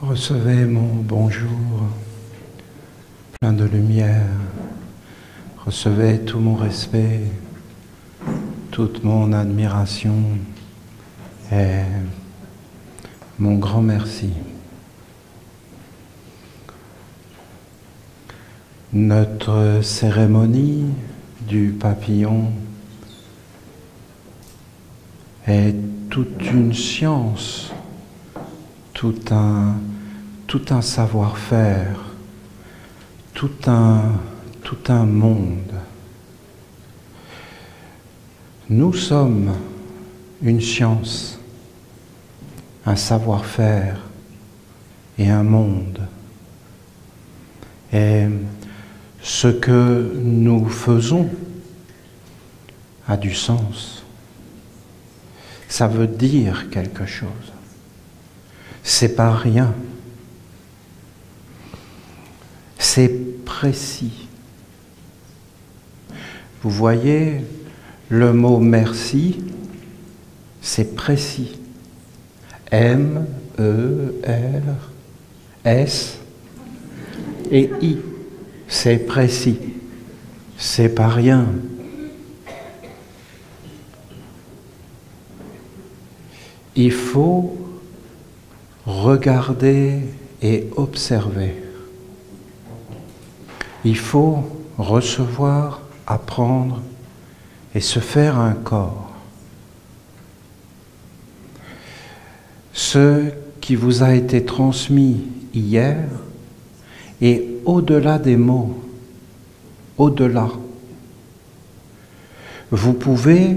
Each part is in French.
Recevez mon bonjour, plein de lumière. Recevez tout mon respect, toute mon admiration et mon grand merci. Notre cérémonie du papillon est toute une science, tout un savoir-faire, tout un monde. Nous sommes une science, un savoir-faire et un monde. Et ce que nous faisons a du sens. Ça veut dire quelque chose. C'est pas rien. C'est précis. Vous voyez, le mot merci, c'est précis. M, E, R, S et I. C'est précis. C'est pas rien. Il faut regarder et observer. Il faut recevoir, apprendre et se faire un corps. Ce qui vous a été transmis hier est au-delà des mots, au-delà. Vous pouvez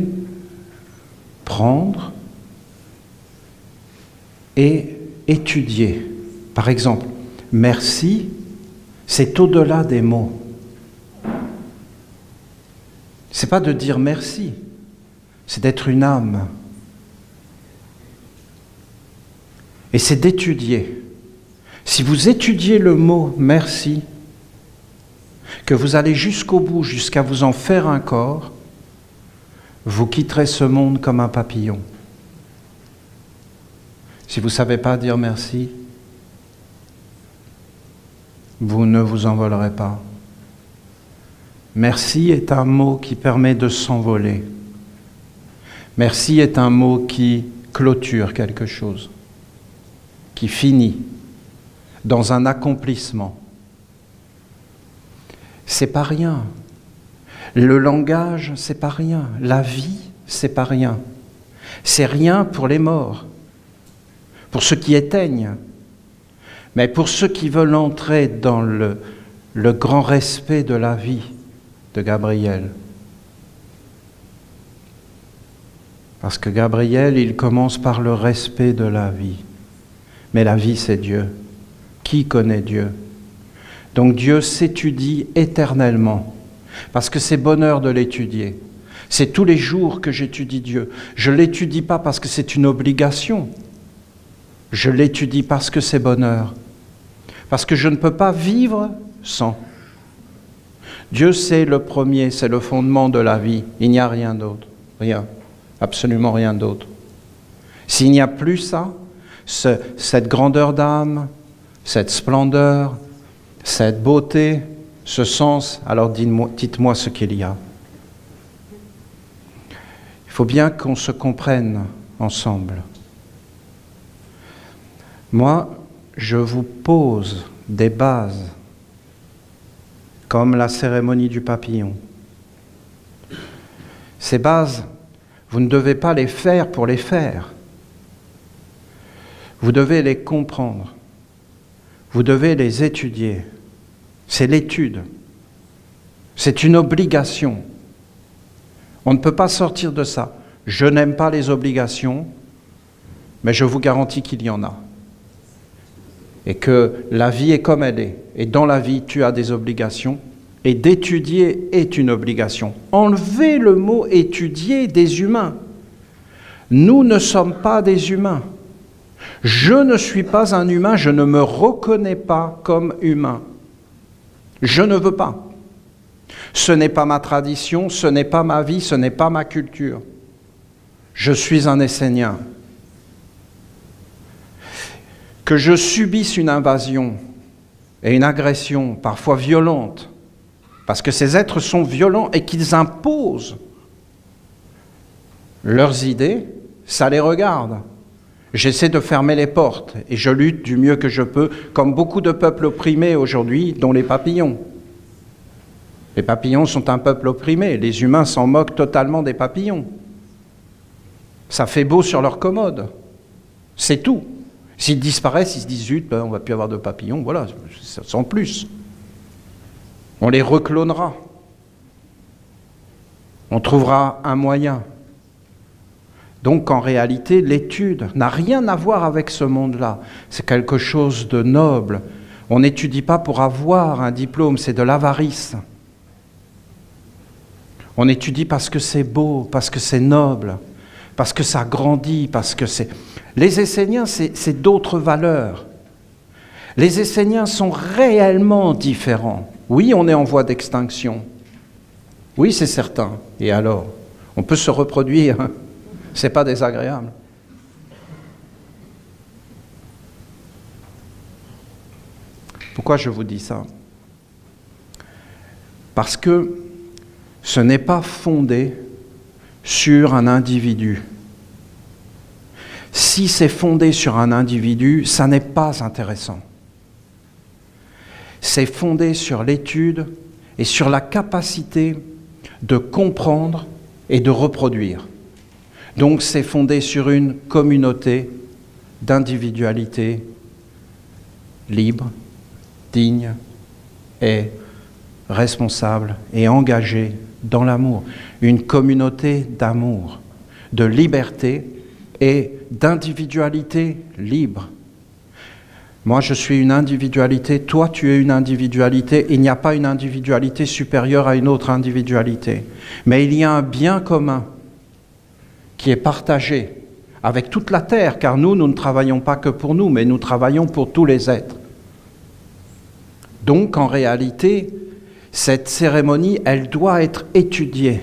prendre et étudier. Par exemple, merci, c'est au-delà des mots. C'est pas de dire merci, c'est d'être une âme. Et c'est d'étudier. Si vous étudiez le mot merci, que vous allez jusqu'au bout, jusqu'à vous en faire un corps, vous quitterez ce monde comme un papillon. Si vous ne savez pas dire merci, vous ne vous envolerez pas. Merci est un mot qui permet de s'envoler. Merci est un mot qui clôture quelque chose, qui finit dans un accomplissement. C'est pas rien. Le langage, c'est pas rien. La vie, c'est pas rien. C'est rien pour les morts, pour ceux qui éteignent. Mais pour ceux qui veulent entrer dans le grand respect de la vie de Gabriel. Parce que Gabriel, il commence par le respect de la vie. Mais la vie, c'est Dieu. Qui connaît Dieu? Donc Dieu s'étudie éternellement. Parce que c'est bonheur de l'étudier. C'est tous les jours que j'étudie Dieu. Je ne l'étudie pas parce que c'est une obligation. Je l'étudie parce que c'est bonheur. Parce que je ne peux pas vivre sans. Dieu, c'est le premier, c'est le fondement de la vie. Il n'y a rien d'autre. Rien. Absolument rien d'autre. S'il n'y a plus ça, cette grandeur d'âme, cette splendeur, cette beauté, ce sens, alors dites-moi ce qu'il y a. Il faut bien qu'on se comprenne ensemble. Moi, je vous pose des bases, comme la cérémonie du papillon. Ces bases, vous ne devez pas les faire pour les faire. Vous devez les comprendre. Vous devez les étudier. C'est l'étude. C'est une obligation. On ne peut pas sortir de ça. Je n'aime pas les obligations, mais je vous garantis qu'il y en a. Et que la vie est comme elle est. Et dans la vie, tu as des obligations. Et d'étudier est une obligation. Enlevez le mot étudier des humains. Nous ne sommes pas des humains. Je ne suis pas un humain, je ne me reconnais pas comme humain. Je ne veux pas. Ce n'est pas ma tradition, ce n'est pas ma vie, ce n'est pas ma culture. Je suis un Essénien. que je subisse une invasion et une agression, parfois violente, parce que ces êtres sont violents et qu'ils imposent leurs idées, ça les regarde. J'essaie de fermer les portes et je lutte du mieux que je peux, comme beaucoup de peuples opprimés aujourd'hui, dont les papillons. Les papillons sont un peuple opprimé, les humains s'en moquent totalement des papillons. Ça fait beau sur leur commode, c'est tout. S'ils disparaissent, ils se disent « zut, on ne va plus avoir de papillons », voilà, sans plus. On les reclonera. On trouvera un moyen. Donc en réalité, l'étude n'a rien à voir avec ce monde-là. C'est quelque chose de noble. On n'étudie pas pour avoir un diplôme, c'est de l'avarice. On étudie parce que c'est beau, parce que c'est noble, parce que ça grandit, parce que c'est... Les Esséniens, c'est d'autres valeurs. Les Esséniens sont réellement différents. Oui, on est en voie d'extinction. Oui, c'est certain. Et alors, on peut se reproduire. C'est pas désagréable. Pourquoi je vous dis ça? Parce que ce n'est pas fondé sur un individu. Si c'est fondé sur un individu, ça n'est pas intéressant. C'est fondé sur l'étude et sur la capacité de comprendre et de reproduire. Donc c'est fondé sur une communauté d'individualité libre, digne et responsable et engagée dans l'amour. Une communauté d'amour, de liberté et d'individualité libre. Moi, je suis une individualité, toi, tu es une individualité. Il n'y a pas une individualité supérieure à une autre individualité. Mais il y a un bien commun qui est partagé avec toute la terre, car nous ne travaillons pas que pour nous, mais nous travaillons pour tous les êtres. Donc, en réalité, cette cérémonie, elle doit être étudiée.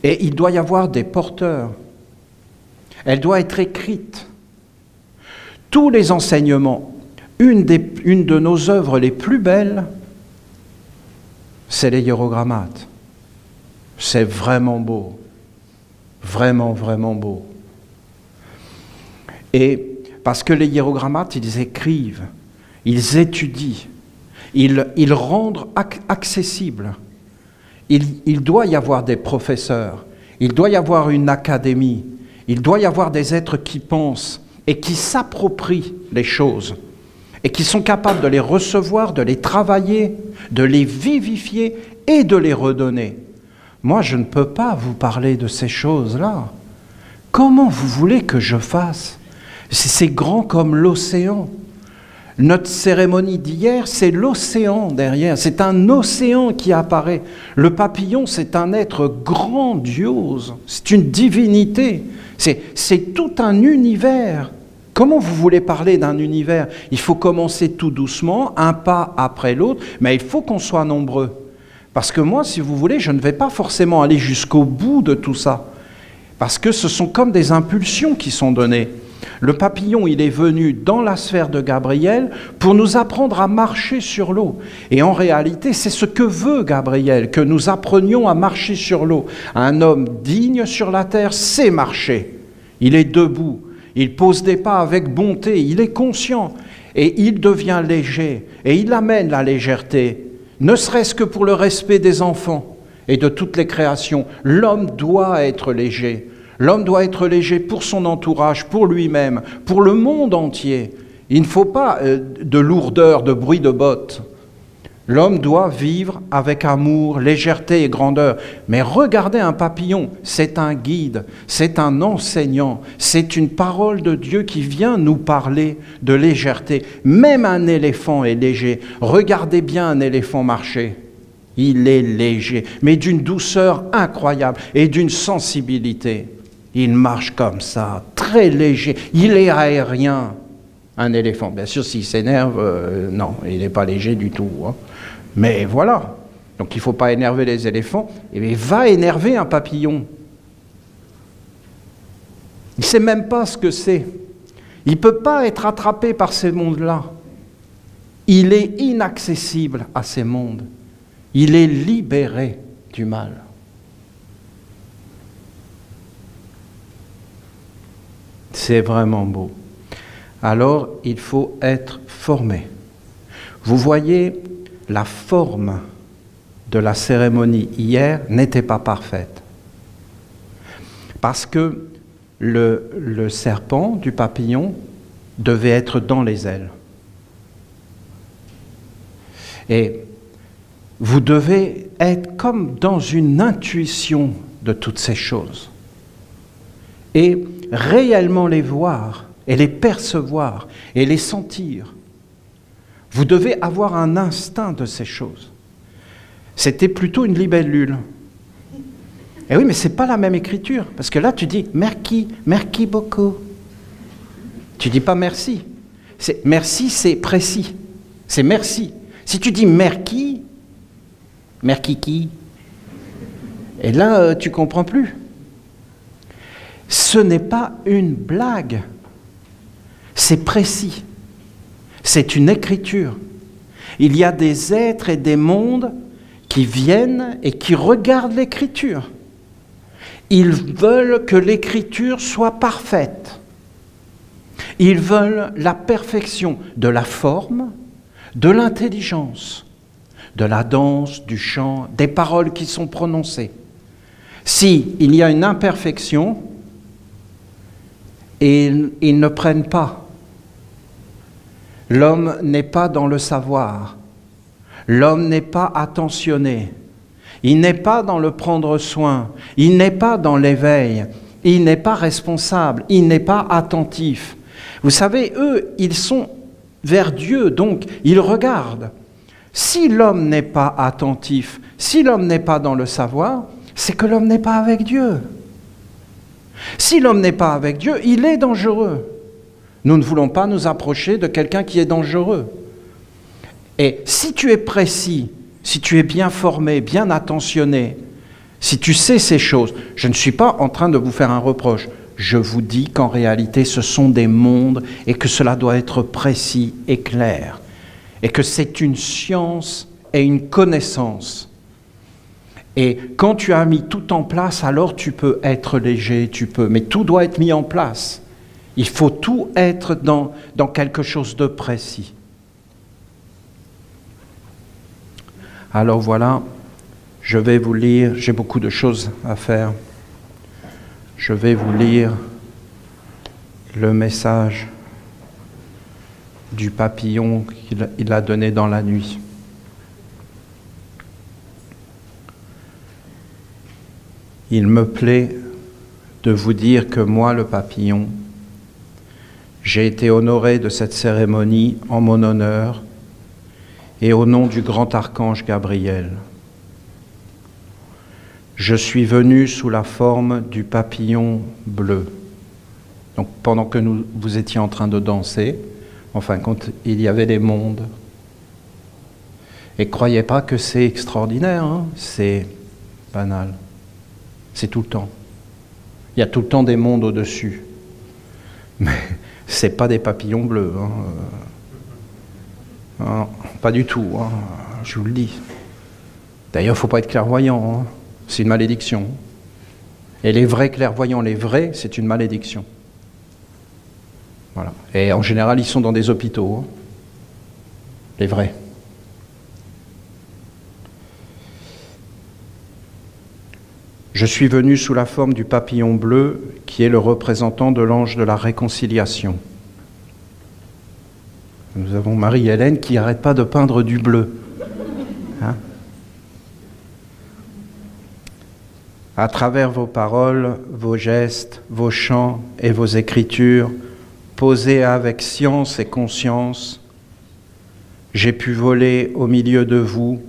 Et il doit y avoir des porteurs. Elle doit être écrite. Tous les enseignements, une de nos œuvres les plus belles, c'est les hiérogrammates. C'est vraiment beau. Vraiment, vraiment beau. Et parce que les hiérogrammates, ils écrivent, ils étudient, ils rendent accessible. Il doit y avoir des professeurs, il doit y avoir une académie, il doit y avoir des êtres qui pensent et qui s'approprient les choses et qui sont capables de les recevoir, de les travailler, de les vivifier et de les redonner. Moi, je ne peux pas vous parler de ces choses-là. Comment vous voulez que je fasse? C'est grand comme l'océan. Notre cérémonie d'hier, c'est l'océan derrière. C'est un océan qui apparaît. Le papillon, c'est un être grandiose. C'est une divinité. C'est tout un univers. Comment vous voulez parler d'un univers? Il faut commencer tout doucement, un pas après l'autre, mais il faut qu'on soit nombreux. Parce que moi, si vous voulez, je ne vais pas forcément aller jusqu'au bout de tout ça. Parce que ce sont comme des impulsions qui sont données. Le papillon, il est venu dans la sphère de Gabriel pour nous apprendre à marcher sur l'eau. Et en réalité, c'est ce que veut Gabriel, que nous apprenions à marcher sur l'eau. Un homme digne sur la terre sait marcher. Il est debout, il pose des pas avec bonté, il est conscient. Et il devient léger, et il amène la légèreté. Ne serait-ce que pour le respect des enfants et de toutes les créations. L'homme doit être léger. L'homme doit être léger pour son entourage, pour lui-même, pour le monde entier. Il ne faut pas de lourdeur, de bruit de bottes. L'homme doit vivre avec amour, légèreté et grandeur. Mais regardez un papillon, c'est un guide, c'est un enseignant, c'est une parole de Dieu qui vient nous parler de légèreté. Même un éléphant est léger. Regardez bien un éléphant marcher. Il est léger, mais d'une douceur incroyable et d'une sensibilité. Il marche comme ça, très léger. Il est aérien, un éléphant. Bien sûr, s'il s'énerve, non, il n'est pas léger du tout. Hein. Mais voilà. Donc il ne faut pas énerver les éléphants. Et va énerver un papillon. Il ne sait même pas ce que c'est. Il ne peut pas être attrapé par ces mondes-là. Il est inaccessible à ces mondes. Il est libéré du mal. C'est vraiment beau. Alors, il faut être formé. Vous voyez, la forme de la cérémonie hier n'était pas parfaite. Parce que le serpent du papillon devait être dans les ailes. Et vous devez être comme dans une intuition de toutes ces choses. Et réellement les voir, et les percevoir, et les sentir. Vous devez avoir un instinct de ces choses. C'était plutôt une libellule. Et oui, mais ce n'est pas la même écriture. Parce que là, tu dis « merci, merci beaucoup ». Tu ne dis pas « merci ». Merci, c'est précis. C'est « merci ». Si tu dis « merci », « merci qui ?» Et là, tu ne comprends plus. Ce n'est pas une blague. C'est précis. C'est une écriture. Il y a des êtres et des mondes qui viennent et qui regardent l'écriture. Ils veulent que l'écriture soit parfaite. Ils veulent la perfection de la forme, de l'intelligence, de la danse, du chant, des paroles qui sont prononcées. Si il y a une imperfection, ils ne prennent pas. L'homme n'est pas dans le savoir. L'homme n'est pas attentionné. Il n'est pas dans le prendre soin. Il n'est pas dans l'éveil. Il n'est pas responsable. Il n'est pas attentif. Vous savez, eux, ils sont vers Dieu, donc ils regardent. Si l'homme n'est pas attentif, si l'homme n'est pas dans le savoir, c'est que l'homme n'est pas avec Dieu. Si l'homme n'est pas avec Dieu, il est dangereux. Nous ne voulons pas nous approcher de quelqu'un qui est dangereux. Et si tu es précis, si tu es bien formé, bien attentionné, si tu sais ces choses, je ne suis pas en train de vous faire un reproche. Je vous dis qu'en réalité, ce sont des mondes et que cela doit être précis et clair. Et que c'est une science et une connaissance. Et quand tu as mis tout en place, alors tu peux être léger, mais tout doit être mis en place. Il faut tout être dans quelque chose de précis. Alors voilà, je vais vous lire, j'ai beaucoup de choses à faire. Je vais vous lire le message du papillon qu'il a donné dans la nuit. Il me plaît de vous dire que moi, le papillon, j'ai été honoré de cette cérémonie en mon honneur et au nom du grand archange Gabriel. Je suis venu sous la forme du papillon bleu. Donc pendant que vous étiez en train de danser, enfin quand il y avait les mondes. Et croyez pas que c'est extraordinaire, hein, c'est banal. C'est tout le temps. Il y a tout le temps des mondes au-dessus. Mais c'est pas des papillons bleus. Hein. Non, pas du tout, hein, je vous le dis. D'ailleurs, il ne faut pas être clairvoyant. Hein. C'est une malédiction. Et les vrais clairvoyants, les vrais, c'est une malédiction. Voilà. Et en général, ils sont dans des hôpitaux. Hein. Les vrais. Je suis venu sous la forme du papillon bleu, qui est le représentant de l'ange de la réconciliation. Nous avons Marie-Hélène qui n'arrête pas de peindre du bleu. Hein? À travers vos paroles, vos gestes, vos chants et vos écritures, posés avec science et conscience, j'ai pu voler au milieu de vous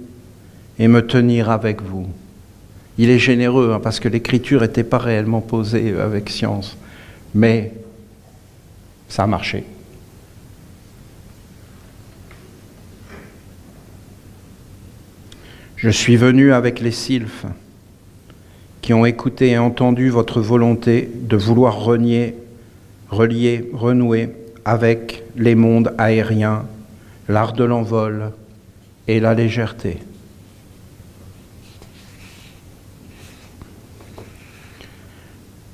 et me tenir avec vous. Il est généreux, hein, parce que l'écriture n'était pas réellement posée avec science, mais ça a marché. Je suis venu avec les sylphes qui ont écouté et entendu votre volonté de vouloir renier relier, renouer avec les mondes aériens, l'art de l'envol et la légèreté.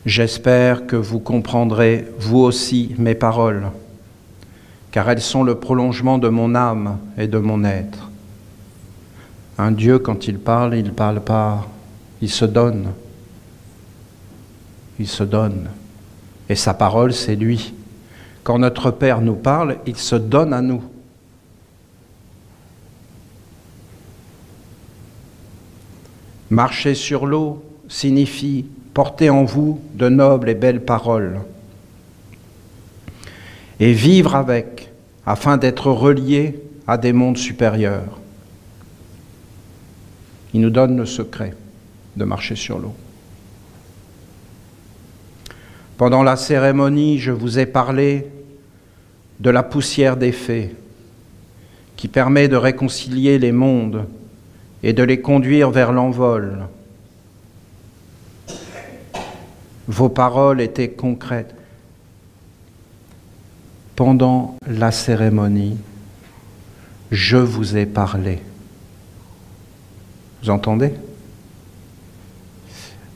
J'espère que vous comprendrez, vous aussi, mes paroles, car elles sont le prolongement de mon âme et de mon être. Un Dieu, quand il parle pas, il se donne. Il se donne. Et sa parole, c'est lui. Quand notre Père nous parle, il se donne à nous. Marcher sur l'eau signifie porter en vous de nobles et belles paroles et vivre avec, afin d'être relié à des mondes supérieurs. Il nous donne le secret de marcher sur l'eau. Pendant la cérémonie, je vous ai parlé de la poussière des fées qui permet de réconcilier les mondes et de les conduire vers l'envol. Vos paroles étaient concrètes. Pendant la cérémonie, je vous ai parlé. Vous entendez?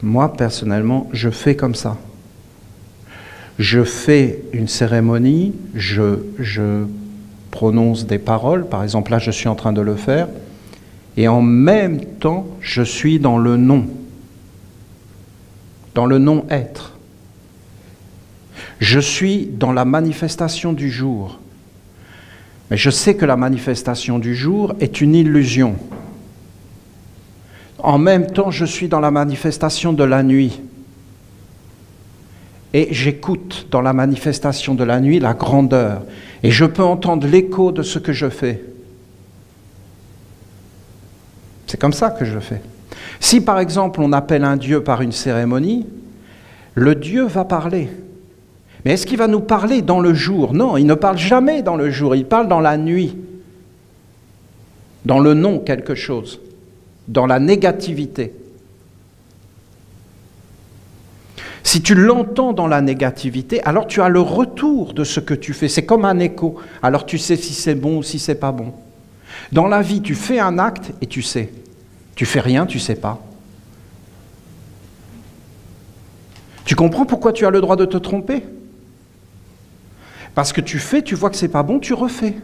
Moi, personnellement, je fais comme ça. Je fais une cérémonie, je prononce des paroles, par exemple là je suis en train de le faire, et en même temps je suis dans le non être. Je suis dans la manifestation du jour, mais je sais que la manifestation du jour est une illusion. En même temps je suis dans la manifestation de la nuit. Et j'écoute dans la manifestation de la nuit la grandeur. Et je peux entendre l'écho de ce que je fais. C'est comme ça que je fais. Si par exemple on appelle un Dieu par une cérémonie, le Dieu va parler. Mais est-ce qu'il va nous parler dans le jour? Non, il ne parle jamais dans le jour, il parle dans la nuit. Dans le non quelque chose. Dans la négativité. Si tu l'entends dans la négativité, alors tu as le retour de ce que tu fais. C'est comme un écho. Alors tu sais si c'est bon ou si c'est pas bon. Dans la vie, tu fais un acte et tu sais. Tu fais rien, tu sais pas. Tu comprends pourquoi tu as le droit de te tromper? Parce que tu fais, tu vois que c'est pas bon, tu refais.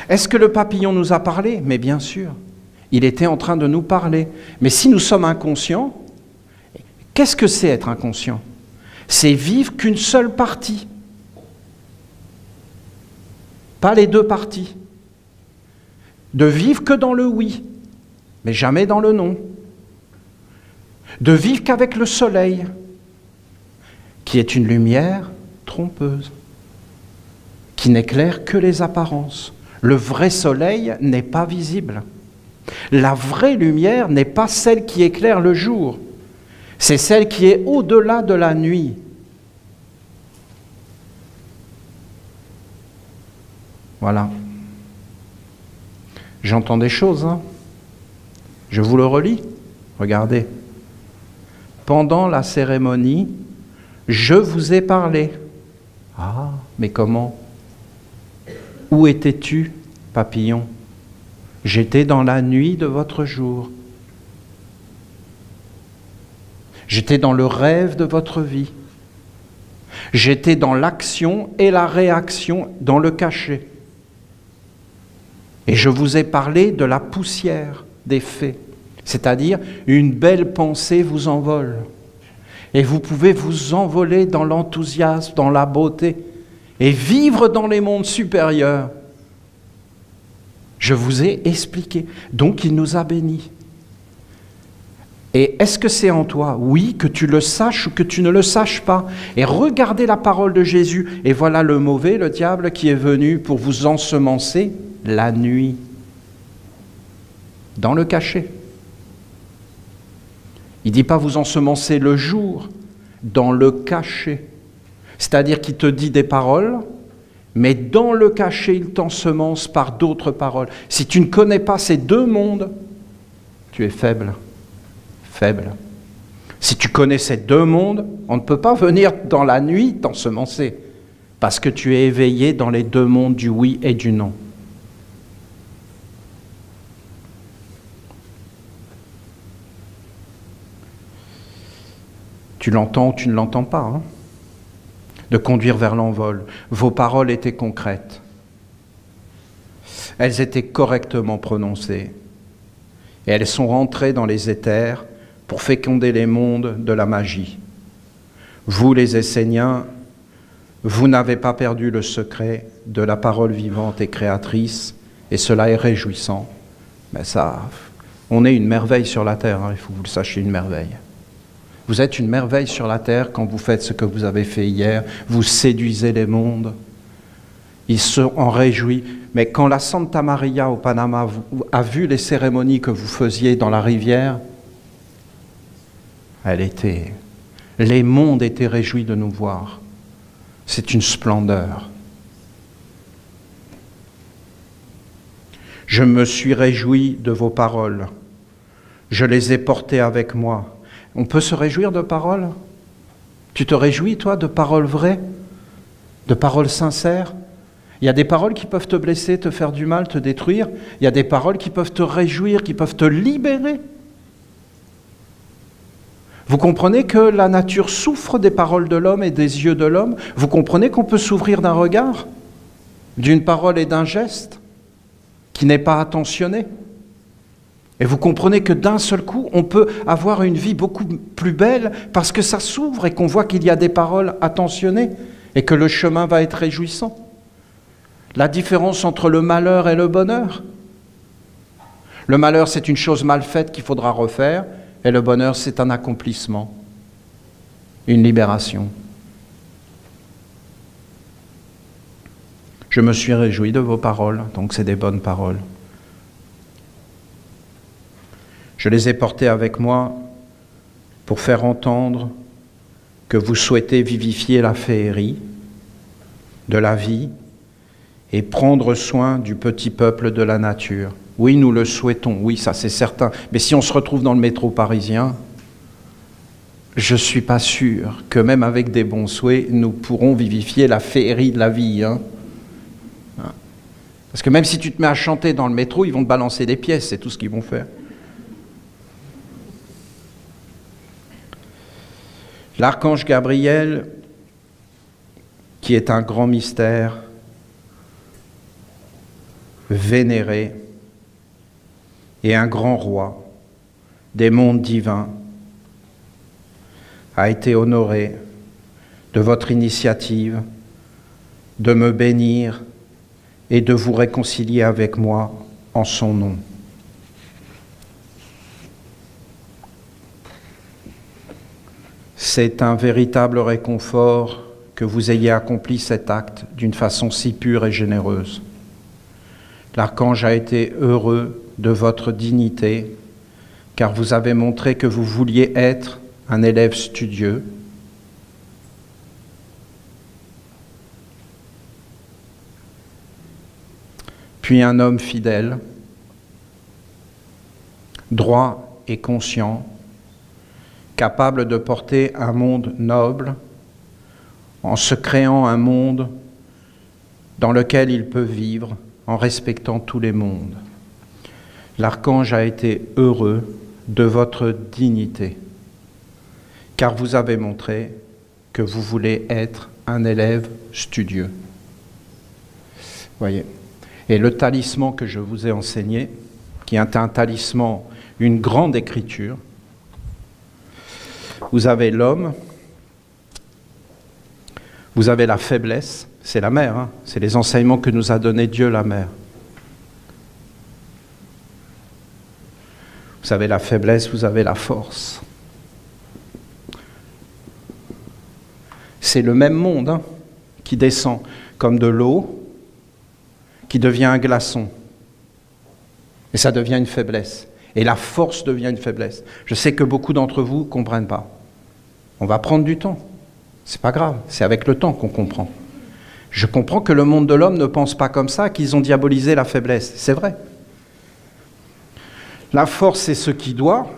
Est-ce que le papillon nous a parlé? Mais bien sûr. Il était en train de nous parler. Mais si nous sommes inconscients, qu'est-ce que c'est être inconscient? C'est vivre qu'une seule partie. Pas les deux parties. De vivre que dans le oui, mais jamais dans le non. De vivre qu'avec le soleil, qui est une lumière trompeuse, qui n'éclaire que les apparences. Le vrai soleil n'est pas visible. La vraie lumière n'est pas celle qui éclaire le jour. C'est celle qui est au-delà de la nuit. Voilà. J'entends des choses, hein. Je vous le relis. Regardez. Pendant la cérémonie, je vous ai parlé. Ah, mais comment? Où étais-tu, papillon? J'étais dans la nuit de votre jour. J'étais dans le rêve de votre vie. J'étais dans l'action et la réaction, dans le cachet. Et je vous ai parlé de la poussière des faits, c'est-à-dire une belle pensée vous envole. Et vous pouvez vous envoler dans l'enthousiasme, dans la beauté, et vivre dans les mondes supérieurs. Je vous ai expliqué. Donc il nous a bénis. Et est-ce que c'est en toi? Oui, que tu le saches ou que tu ne le saches pas. Et regardez la parole de Jésus. Et voilà le mauvais, le diable, qui est venu pour vous ensemencer la nuit, dans le cachet. Il ne dit pas vous ensemencer le jour, dans le cachet. C'est-à-dire qu'il te dit des paroles, mais dans le cachet, il t'ensemence par d'autres paroles. Si tu ne connais pas ces deux mondes, tu es faible. Faible. Si tu connais ces deux mondes, on ne peut pas venir dans la nuit t'ensemencer, parce que tu es éveillé dans les deux mondes du oui et du non. Tu l'entends ou tu ne l'entends pas, hein? De conduire vers l'envol. Vos paroles étaient concrètes. Elles étaient correctement prononcées. Et elles sont rentrées dans les éthers pour féconder les mondes de la magie. Vous, les Esséniens, vous n'avez pas perdu le secret de la parole vivante et créatrice, et cela est réjouissant. Mais ça, on est une merveille sur la terre, hein, il faut que vous le sachiez, une merveille. Vous êtes une merveille sur la terre quand vous faites ce que vous avez fait hier, vous séduisez les mondes, ils se en réjouissent. Mais quand la Santa Maria au Panama a vu les cérémonies que vous faisiez dans la rivière, les mondes étaient réjouis de nous voir. C'est une splendeur. Je me suis réjoui de vos paroles. Je les ai portées avec moi. On peut se réjouir de paroles? Tu te réjouis, toi, de paroles vraies? De paroles sincères? Il y a des paroles qui peuvent te blesser, te faire du mal, te détruire. Il y a des paroles qui peuvent te réjouir, qui peuvent te libérer. Vous comprenez que la nature souffre des paroles de l'homme et des yeux de l'homme? Vous comprenez qu'on peut s'ouvrir d'un regard, d'une parole et d'un geste qui n'est pas attentionné? Et vous comprenez que d'un seul coup, on peut avoir une vie beaucoup plus belle parce que ça s'ouvre et qu'on voit qu'il y a des paroles attentionnées et que le chemin va être réjouissant. La différence entre le malheur et le bonheur. Le malheur, c'est une chose mal faite qu'il faudra refaire, et le bonheur, c'est un accomplissement, une libération. Je me suis réjoui de vos paroles, donc c'est des bonnes paroles. Je les ai portées avec moi pour faire entendre que vous souhaitez vivifier la féerie de la vie et prendre soin du petit peuple de la nature. Oui, nous le souhaitons, oui, ça c'est certain. Mais si on se retrouve dans le métro parisien, je ne suis pas sûr que même avec des bons souhaits, nous pourrons vivifier la féerie de la vie. Hein. Parce que même si tu te mets à chanter dans le métro, ils vont te balancer des pièces, c'est tout ce qu'ils vont faire. L'archange Gabriel, qui est un grand mystère, vénéré, et un grand roi des mondes divins, a été honoré de votre initiative de me bénir et de vous réconcilier avec moi en son nom. C'est un véritable réconfort que vous ayez accompli cet acte d'une façon si pure et généreuse. L'archange a été heureux de votre dignité, car vous avez montré que vous vouliez être un élève studieux, puis un homme fidèle, droit et conscient, capable de porter un monde noble en se créant un monde dans lequel il peut vivre en respectant tous les mondes. L'archange a été heureux de votre dignité, car vous avez montré que vous voulez être un élève studieux. Voyez. Et le talisman que je vous ai enseigné, qui est un talisman, une grande écriture, vous avez l'homme, vous avez la faiblesse, c'est la mère, hein, c'est les enseignements que nous a donné Dieu la mère. Vous avez la faiblesse, vous avez la force. C'est le même monde hein, qui descend comme de l'eau, qui devient un glaçon. Et ça devient une faiblesse. Et la force devient une faiblesse. Je sais que beaucoup d'entre vous ne comprennent pas. On va prendre du temps. C'est pas grave, c'est avec le temps qu'on comprend. Je comprends que le monde de l'homme ne pense pas comme ça, qu'ils ont diabolisé la faiblesse. C'est vrai. La force, c'est ce qui doit.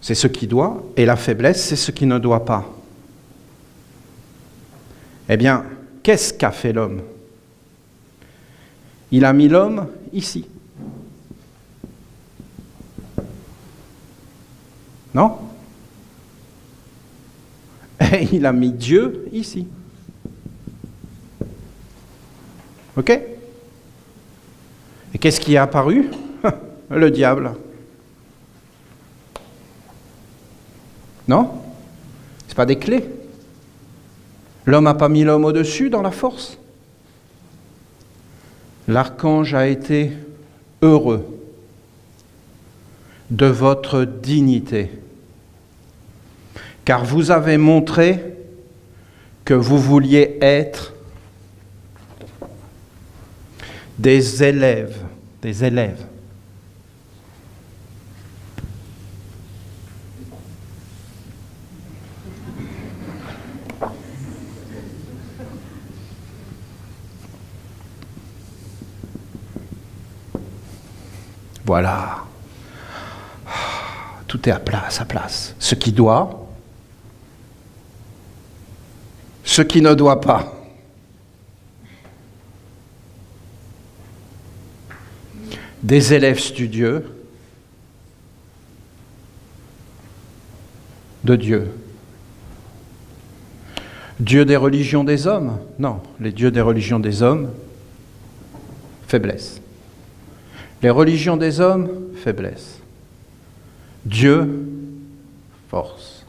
c'est ce qui doit, et la faiblesse, c'est ce qui ne doit pas. Eh bien, qu'est-ce qu'a fait l'homme? Il a mis l'homme ici. Non? Et il a mis Dieu ici. Ok? Et qu'est-ce qui est apparu? Le diable. Non? C'est pas des clés. L'homme n'a pas mis l'homme au-dessus dans la force. L'archange a été heureux de votre dignité, car vous avez montré que vous vouliez être des élèves. Voilà. Tout est à sa place. Ce qui doit, ce qui ne doit pas. Des élèves studieux de Dieu. Dieu des religions des hommes? Non, les dieux des religions des hommes, faiblesse. Les religions des hommes, faiblesse. Dieu, force.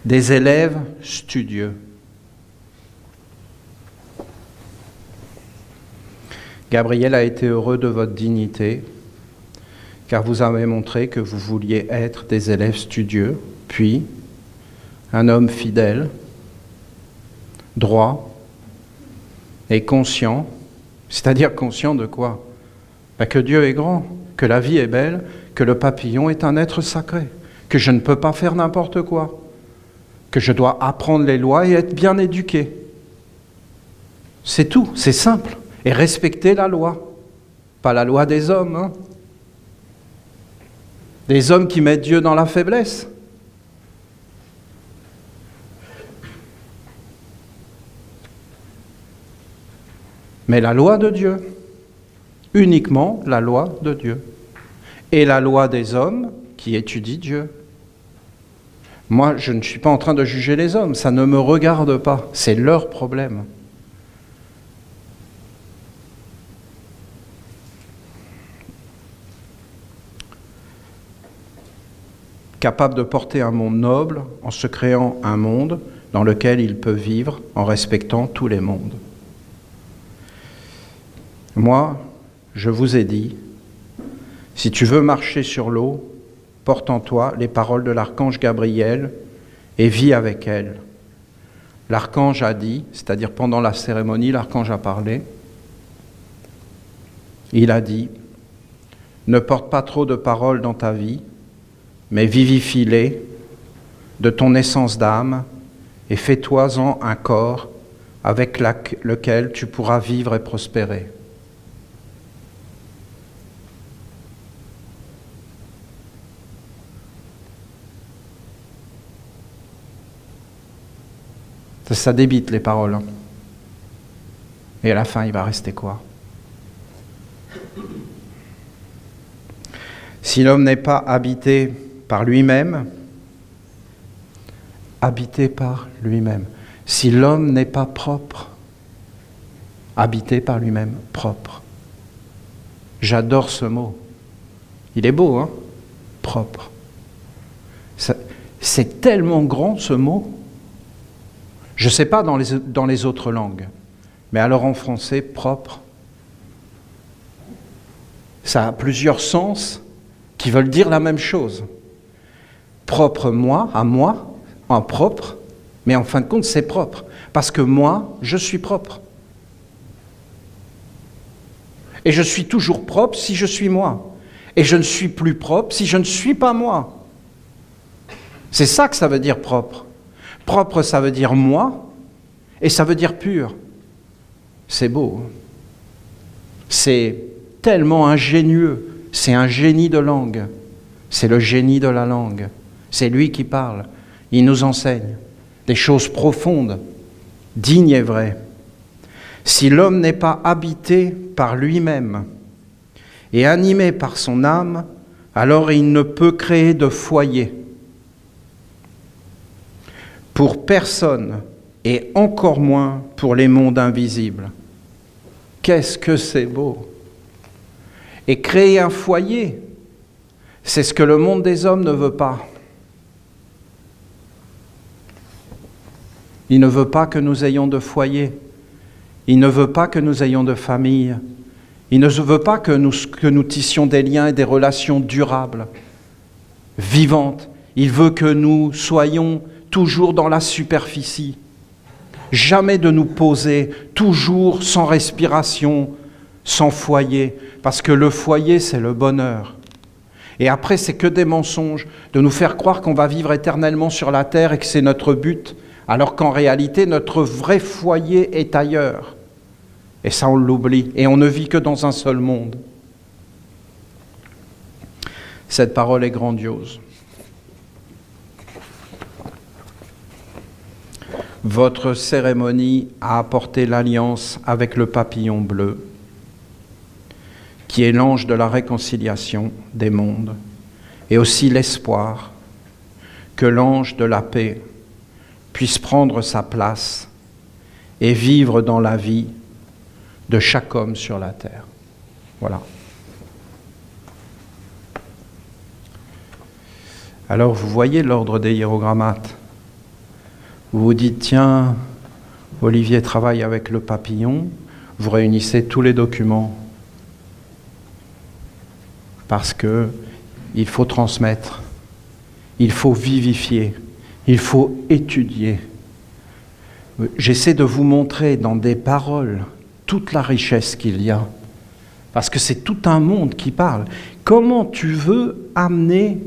Des élèves studieux. Gabriel a été heureux de votre dignité, car vous avez montré que vous vouliez être des élèves studieux, puis un homme fidèle, droit et conscient. C'est-à-dire conscient de quoi? Que Dieu est grand, que la vie est belle, que le papillon est un être sacré, que je ne peux pas faire n'importe quoi, que je dois apprendre les lois et être bien éduqué. C'est tout, c'est simple. Et respecter la loi, pas la loi des hommes. Hein. Des hommes qui mettent Dieu dans la faiblesse. Mais la loi de Dieu, uniquement la loi de Dieu. Et la loi des hommes qui étudient Dieu. Moi, je ne suis pas en train de juger les hommes, ça ne me regarde pas, c'est leur problème. Capable de porter un monde noble en se créant un monde dans lequel il peut vivre en respectant tous les mondes. Moi, je vous ai dit, si tu veux marcher sur l'eau, porte en toi les paroles de l'archange Gabriel et vis avec elles. L'archange a dit, c'est-à-dire pendant la cérémonie, l'archange a parlé. Il a dit, ne porte pas trop de paroles dans ta vie, mais vivifie-les de ton essence d'âme et fais-toi-en un corps avec lequel tu pourras vivre et prospérer. Ça débite les paroles. Hein. Et à la fin, il va rester quoi? Si l'homme n'est pas habité par lui-même, si l'homme n'est pas propre, habité par lui-même, propre. J'adore ce mot. Il est beau, hein? Propre. C'est tellement grand ce mot. Je ne sais pas dans les autres langues, mais alors en français, propre, ça a plusieurs sens qui veulent dire la même chose. Propre moi, à moi, en propre, mais en fin de compte, c'est propre. Parce que moi, je suis propre. Et je suis toujours propre si je suis moi. Et je ne suis plus propre si je ne suis pas moi. C'est ça que ça veut dire propre. Propre, ça veut dire moi, et ça veut dire pur. C'est beau. C'est tellement ingénieux. C'est un génie de langue. C'est le génie de la langue. C'est lui qui parle. Il nous enseigne des choses profondes, dignes et vraies. Si l'homme n'est pas habité par lui-même et animé par son âme, alors il ne peut créer de foyer pour personne et encore moins pour les mondes invisibles. Qu'est-ce que c'est beau! Et créer un foyer, c'est ce que le monde des hommes ne veut pas. Il ne veut pas que nous ayons de foyer. Il ne veut pas que nous ayons de famille. Il ne veut pas que nous tissions des liens et des relations durables, vivantes. Il veut que nous soyons toujours dans la superficie. Jamais de nous poser, toujours sans respiration, sans foyer. Parce que le foyer, c'est le bonheur. Et après, c'est que des mensonges, de nous faire croire qu'on va vivre éternellement sur la terre et que c'est notre but, alors qu'en réalité, notre vrai foyer est ailleurs. Et ça, on l'oublie. Et on ne vit que dans un seul monde. Cette parole est grandiose. Votre cérémonie a apporté l'alliance avec le papillon bleu, qui est l'ange de la réconciliation des mondes, et aussi l'espoir que l'ange de la paix puisse prendre sa place et vivre dans la vie de chaque homme sur la terre. Voilà. Alors vous voyez l'ordre des hiérogrammates. Vous vous dites, tiens, Olivier travaille avec le papillon, vous réunissez tous les documents. Parce que il faut transmettre, il faut vivifier, il faut étudier. J'essaie de vous montrer dans des paroles toute la richesse qu'il y a, parce que c'est tout un monde qui parle. Comment tu veux amener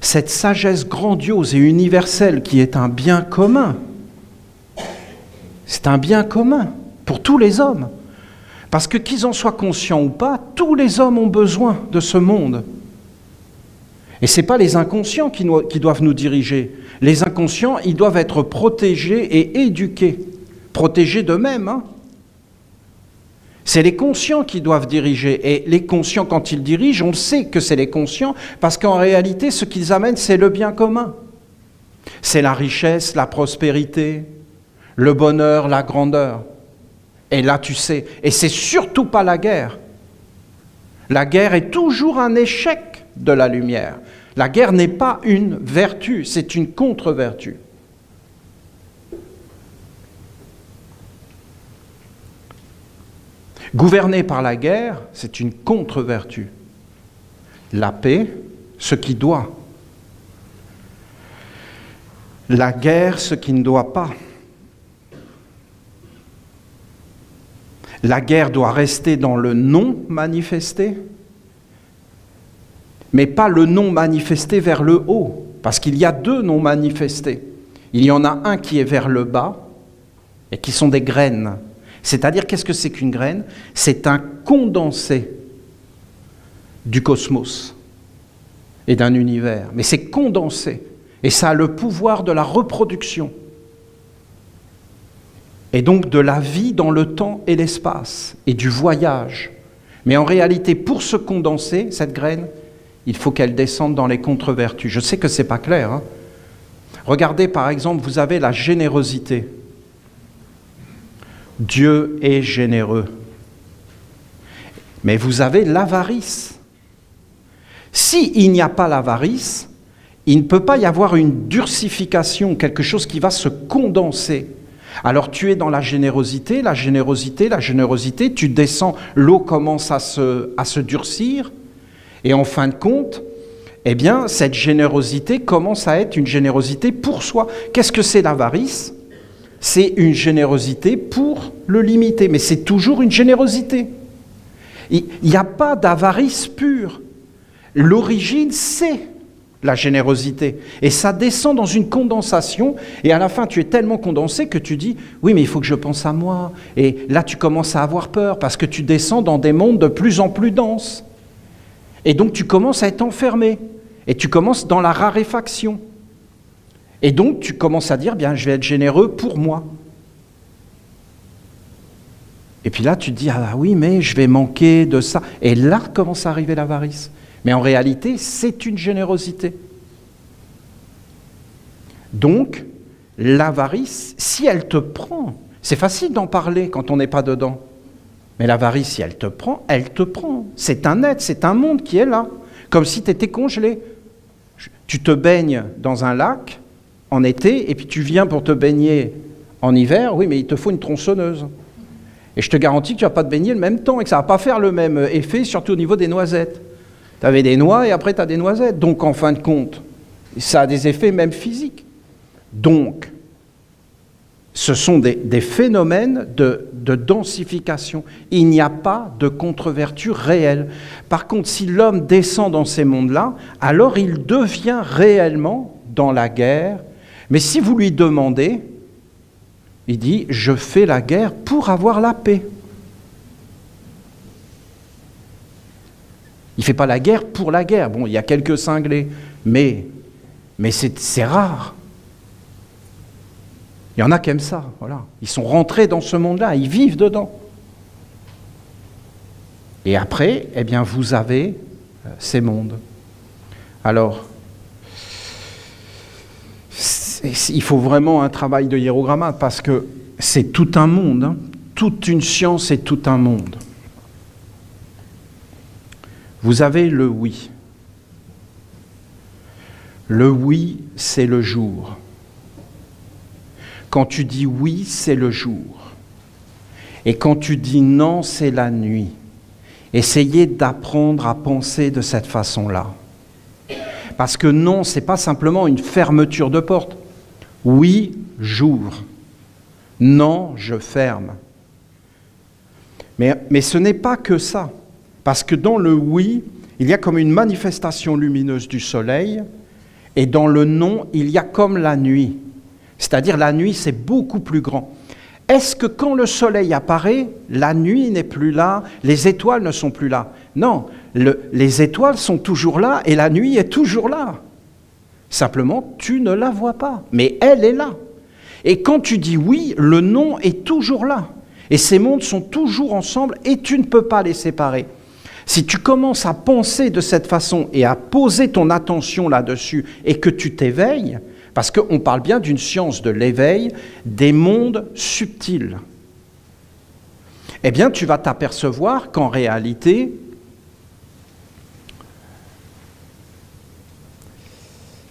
cette sagesse grandiose et universelle qui est un bien commun? C'est un bien commun pour tous les hommes. Parce que qu'ils en soient conscients ou pas, tous les hommes ont besoin de ce monde. Et ce n'est pas les inconscients qui doivent nous diriger. Les inconscients, ils doivent être protégés et éduqués. Protégés d'eux-mêmes, hein. C'est les conscients qui doivent diriger. Et les conscients, quand ils dirigent, on sait que c'est les conscients, parce qu'en réalité, ce qu'ils amènent, c'est le bien commun. C'est la richesse, la prospérité, le bonheur, la grandeur. Et là, tu sais, et c'est surtout pas la guerre. La guerre est toujours un échec de la lumière. La guerre n'est pas une vertu, c'est une contre-vertu. Gouverner par la guerre, c'est une contre-vertu. La paix, ce qui doit. La guerre, ce qui ne doit pas. La guerre doit rester dans le non manifesté, mais pas le non manifesté vers le haut, parce qu'il y a deux non manifestés. Il y en a un qui est vers le bas, et qui sont des graines. C'est-à-dire, qu'est-ce que c'est qu'une graine? C'est un condensé du cosmos et d'un univers. Mais c'est condensé, et ça a le pouvoir de la reproduction. Et donc de la vie dans le temps et l'espace, et du voyage. Mais en réalité, pour se condenser, cette graine, il faut qu'elle descende dans les contre-vertus. Je sais que ce n'est pas clair, hein. Regardez par exemple, vous avez la générosité. Dieu est généreux. Mais vous avez l'avarice. S'il n'y a pas l'avarice, il ne peut pas y avoir une durcification, quelque chose qui va se condenser. Alors tu es dans la générosité, tu descends, l'eau commence à se durcir, et en fin de compte, eh bien, cette générosité commence à être une générosité pour soi. Qu'est-ce que c'est l'avarice? C'est une générosité pour le limiter, mais c'est toujours une générosité. Il n'y a pas d'avarice pure. L'origine, c'est la générosité. Et ça descend dans une condensation, et à la fin, tu es tellement condensé que tu dis « Oui, mais il faut que je pense à moi. » Et là, tu commences à avoir peur, parce que tu descends dans des mondes de plus en plus denses. Et donc tu commences à être enfermé. Et tu commences dans la raréfaction. Et donc tu commences à dire, bien, je vais être généreux pour moi. Et puis là, tu te dis, ah oui, mais je vais manquer de ça. Et là commence à arriver l'avarice. Mais en réalité, c'est une générosité. Donc, l'avarice, si elle te prend, c'est facile d'en parler quand on n'est pas dedans. Mais l'avarice, si elle te prend, elle te prend. C'est un être, c'est un monde qui est là. Comme si tu étais congelé. Tu te baignes dans un lac en été, et puis tu viens pour te baigner en hiver, oui, mais il te faut une tronçonneuse. Et je te garantis que tu ne vas pas te baigner le même temps, et que ça ne va pas faire le même effet, surtout au niveau des noisettes. Tu avais des noix, et après tu as des noisettes. Donc, en fin de compte, ça a des effets même physiques. Donc, ce sont des phénomènes de densification. Il n'y a pas de contre-vertu réelle. Par contre, si l'homme descend dans ces mondes-là, alors il devient réellement dans la guerre. Mais si vous lui demandez, il dit « je fais la guerre pour avoir la paix ». Il ne fait pas la guerre pour la guerre. Bon, il y a quelques cinglés, mais c'est rare. Il y en a qui aiment ça, voilà. Ils sont rentrés dans ce monde-là, ils vivent dedans. Et après, eh bien, vous avez ces mondes. Alors, il faut vraiment un travail de hiérogrammate parce que c'est tout un monde, hein. Toute une science et tout un monde. Vous avez le oui. Le oui, c'est le jour. Quand tu dis oui, c'est le jour. Et quand tu dis non, c'est la nuit. Essayez d'apprendre à penser de cette façon-là. Parce que non, ce n'est pas simplement une fermeture de porte. Oui, j'ouvre. Non, je ferme. Mais ce n'est pas que ça. Parce que dans le oui, il y a comme une manifestation lumineuse du soleil. Et dans le non, il y a comme la nuit. C'est-à-dire la nuit, c'est beaucoup plus grand. Est-ce que quand le soleil apparaît, la nuit n'est plus là, les étoiles ne sont plus là? Non, les étoiles sont toujours là et la nuit est toujours là. Simplement, tu ne la vois pas, mais elle est là. Et quand tu dis oui, le non est toujours là. Et ces mondes sont toujours ensemble et tu ne peux pas les séparer. Si tu commences à penser de cette façon et à poser ton attention là-dessus et que tu t'éveilles, parce qu'on parle bien d'une science de l'éveil des mondes subtils, eh bien tu vas t'apercevoir qu'en réalité,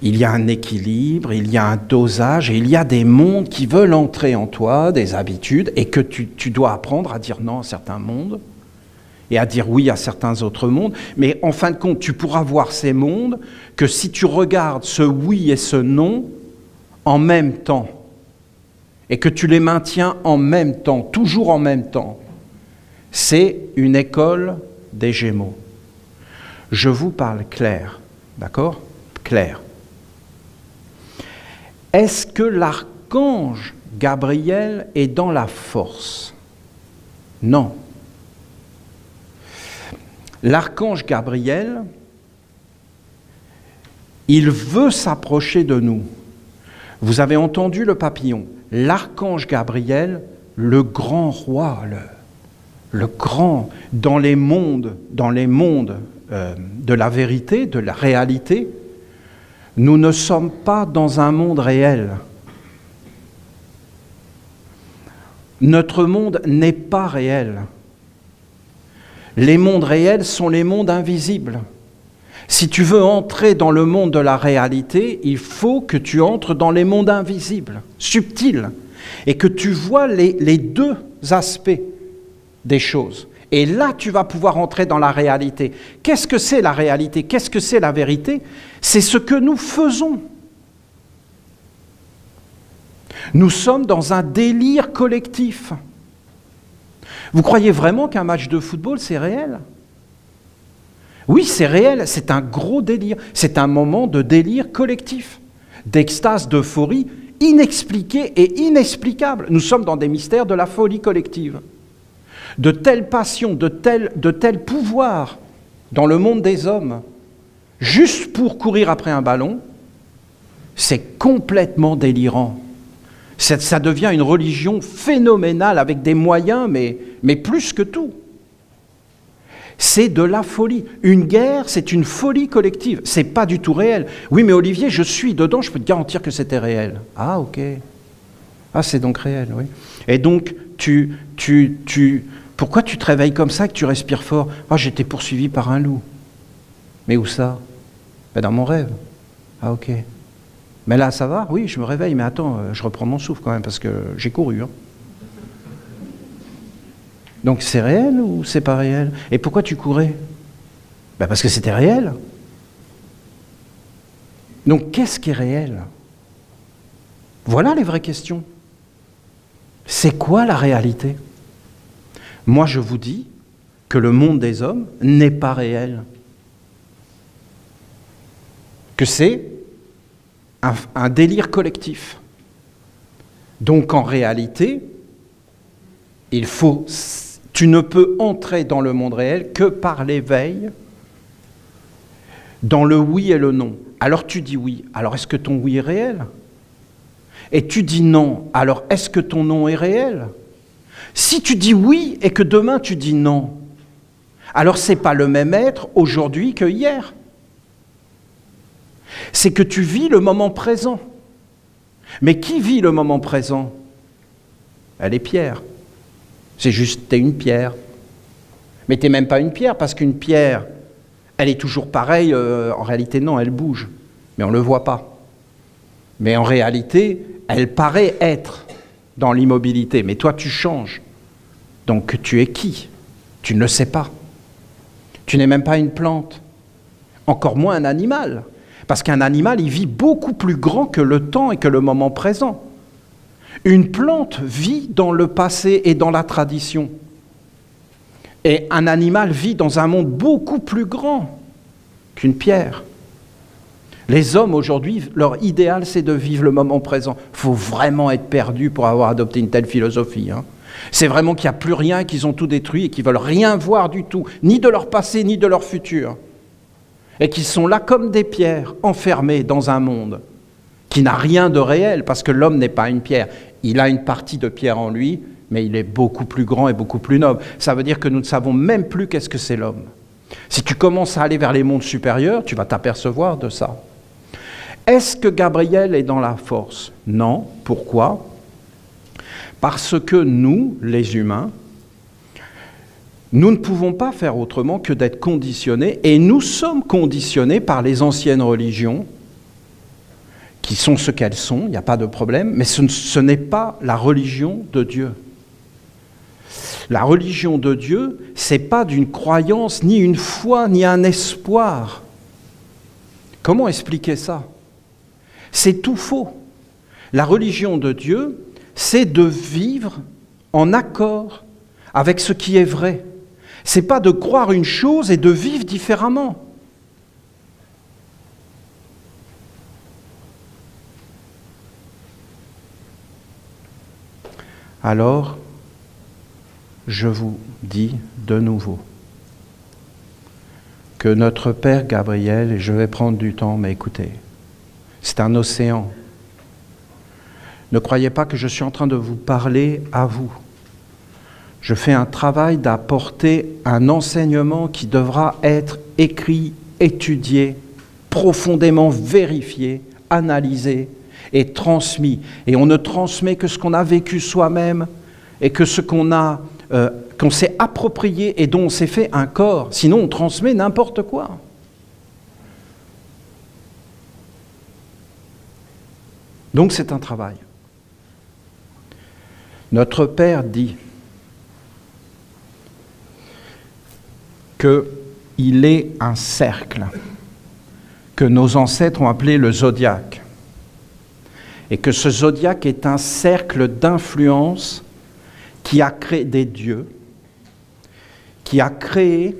il y a un équilibre, il y a un dosage, et il y a des mondes qui veulent entrer en toi, des habitudes, et que tu dois apprendre à dire non à certains mondes, et à dire oui à certains autres mondes. Mais en fin de compte, tu pourras voir ces mondes que si tu regardes ce oui et ce non en même temps, et que tu les maintiens en même temps, toujours en même temps, c'est une école des Gémeaux. Je vous parle clair, d'accord? Clair. Est-ce que l'archange Gabriel est dans la force? Non. L'archange Gabriel, il veut s'approcher de nous. Vous avez entendu le papillon. L'archange Gabriel, le grand roi, le grand, dans les mondes de la vérité, de la réalité, nous ne sommes pas dans un monde réel. Notre monde n'est pas réel. Les mondes réels sont les mondes invisibles. Si tu veux entrer dans le monde de la réalité, il faut que tu entres dans les mondes invisibles, subtils, et que tu vois les deux aspects des choses. Et là, tu vas pouvoir entrer dans la réalité. Qu'est-ce que c'est la réalité? Qu'est-ce que c'est la vérité? C'est ce que nous faisons. Nous sommes dans un délire collectif. Vous croyez vraiment qu'un match de football, c'est réel? Oui, c'est réel, c'est un gros délire. C'est un moment de délire collectif, d'extase, d'euphorie, inexpliquée et inexplicable. Nous sommes dans des mystères de la folie collective. De telles passions, de tels pouvoirs dans le monde des hommes, juste pour courir après un ballon, c'est complètement délirant. Ça devient une religion phénoménale avec des moyens, mais plus que tout. C'est de la folie. Une guerre, c'est une folie collective. C'est pas du tout réel. Oui, mais Olivier, je suis dedans, je peux te garantir que c'était réel. Ah, ok. Ah, c'est donc réel, oui. Et donc, pourquoi tu te réveilles comme ça, que tu respires fort? Ah, j'étais poursuivi par un loup. Mais où ça? Ben, dans mon rêve. Ah, ok. Mais là, ça va? Oui, je me réveille, mais attends, je reprends mon souffle quand même, parce que j'ai couru, hein. Donc c'est réel ou c'est pas réel? Et pourquoi tu courais? Ben parce que c'était réel. Donc qu'est-ce qui est réel? Voilà les vraies questions. C'est quoi la réalité? Moi je vous dis que le monde des hommes n'est pas réel. Que c'est un délire collectif. Donc en réalité, tu ne peux entrer dans le monde réel que par l'éveil, dans le oui et le non. Alors tu dis oui, alors est-ce que ton oui est réel? Et tu dis non, alors est-ce que ton non est réel? Si tu dis oui et que demain tu dis non, alors c'est pas le même être aujourd'hui que hier. C'est que tu vis le moment présent. Mais qui vit le moment présent? Elle est pierre. C'est juste, t'es une pierre. Mais t'es même pas une pierre, parce qu'une pierre, elle est toujours pareille. En réalité, non, elle bouge. Mais on ne le voit pas. Mais en réalité, elle paraît être dans l'immobilité. Mais toi, tu changes. Donc, tu es qui? Tu ne le sais pas. Tu n'es même pas une plante. Encore moins un animal. Parce qu'un animal, il vit beaucoup plus grand que le temps et que le moment présent. Une plante vit dans le passé et dans la tradition. Et un animal vit dans un monde beaucoup plus grand qu'une pierre. Les hommes, aujourd'hui, leur idéal, c'est de vivre le moment présent. Il faut vraiment être perdu pour avoir adopté une telle philosophie, hein. C'est vraiment qu'il n'y a plus rien, qu'ils ont tout détruit et qu'ils ne veulent rien voir du tout, ni de leur passé, ni de leur futur. Et qu'ils sont là comme des pierres, enfermées dans un monde qui n'a rien de réel, parce que l'homme n'est pas une pierre. Il a une partie de pierre en lui, mais il est beaucoup plus grand et beaucoup plus noble. Ça veut dire que nous ne savons même plus qu'est-ce que c'est l'homme. Si tu commences à aller vers les mondes supérieurs, tu vas t'apercevoir de ça. Est-ce que Gabriel est dans la force? Non. Pourquoi? Parce que nous, les humains, nous ne pouvons pas faire autrement que d'être conditionnés, et nous sommes conditionnés par les anciennes religions, qui sont ce qu'elles sont, il n'y a pas de problème, mais ce n'est pas la religion de Dieu. La religion de Dieu, ce n'est pas d'une croyance, ni une foi, ni un espoir. Comment expliquer ça? C'est tout faux. La religion de Dieu, c'est de vivre en accord avec ce qui est vrai. Ce n'est pas de croire une chose et de vivre différemment. Alors, je vous dis de nouveau que notre Père Gabriel, et je vais prendre du temps, mais écoutez, c'est un océan. Ne croyez pas que je suis en train de vous parler à vous. Je fais un travail d'apporter un enseignement qui devra être écrit, étudié, profondément vérifié, analysé et transmis. Et on ne transmet que ce qu'on a vécu soi-même et que ce qu'on s'est approprié et dont on s'est fait un corps. Sinon, on transmet n'importe quoi. Donc c'est un travail. Notre Père dit qu'il est un cercle que nos ancêtres ont appelé le zodiaque, et que ce zodiaque est un cercle d'influence qui a créé des dieux, qui a créé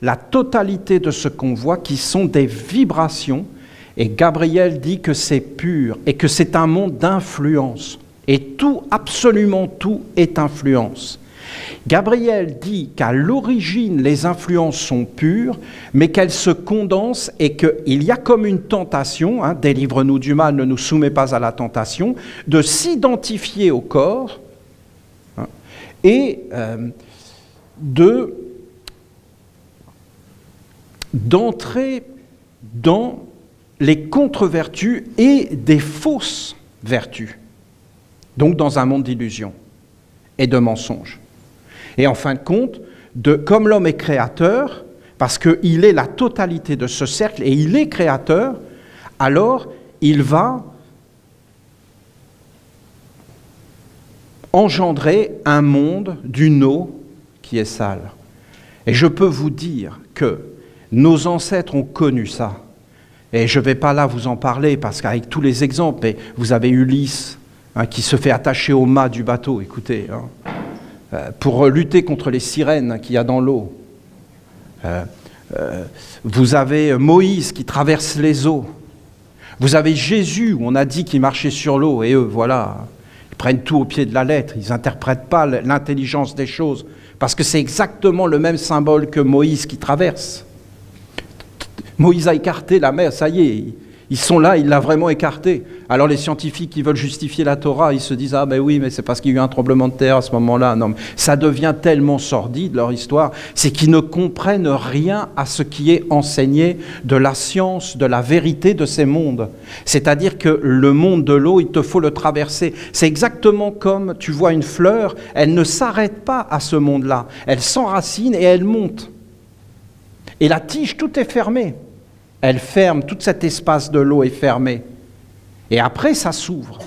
la totalité de ce qu'on voit, qui sont des vibrations, et Gabriel dit que c'est pur, et que c'est un monde d'influence, et tout, absolument tout, est influence. Gabriel dit qu'à l'origine, les influences sont pures, mais qu'elles se condensent et qu'il y a comme une tentation, hein, délivre-nous du mal, ne nous soumets pas à la tentation, de s'identifier au corps, hein, et d'entrer dans les contre-vertus et des fausses vertus, donc dans un monde d'illusions et de mensonges. Et en fin de compte, comme l'homme est créateur, parce qu'il est la totalité de ce cercle et il est créateur, alors il va engendrer un monde d'une eau qui est sale. Et je peux vous dire que nos ancêtres ont connu ça. Et je ne vais pas là vous en parler, parce qu'avec tous les exemples, et vous avez Ulysse, hein, qui se fait attacher au mât du bateau, écoutez, hein, pour lutter contre les sirènes qu'il y a dans l'eau. Vous avez Moïse qui traverse les eaux. Vous avez Jésus, où on a dit qu'il marchait sur l'eau, et eux, voilà, ils prennent tout au pied de la lettre, ils n'interprètent pas l'intelligence des choses, parce que c'est exactement le même symbole que Moïse qui traverse. Moïse a écarté la mer, ça y est, ils sont là, il l'a vraiment écarté. Alors les scientifiques qui veulent justifier la Torah, ils se disent « Ah ben oui, mais c'est parce qu'il y a eu un tremblement de terre à ce moment-là. » Non, mais ça devient tellement sordide, leur histoire, c'est qu'ils ne comprennent rien à ce qui est enseigné de la science, de la vérité de ces mondes. C'est-à-dire que le monde de l'eau, il te faut le traverser. C'est exactement comme tu vois une fleur, elle ne s'arrête pas à ce monde-là. Elle s'enracine et elle monte. Et la tige, tout est fermé. Elle ferme, tout cet espace de l'eau est fermé. Et après, ça s'ouvre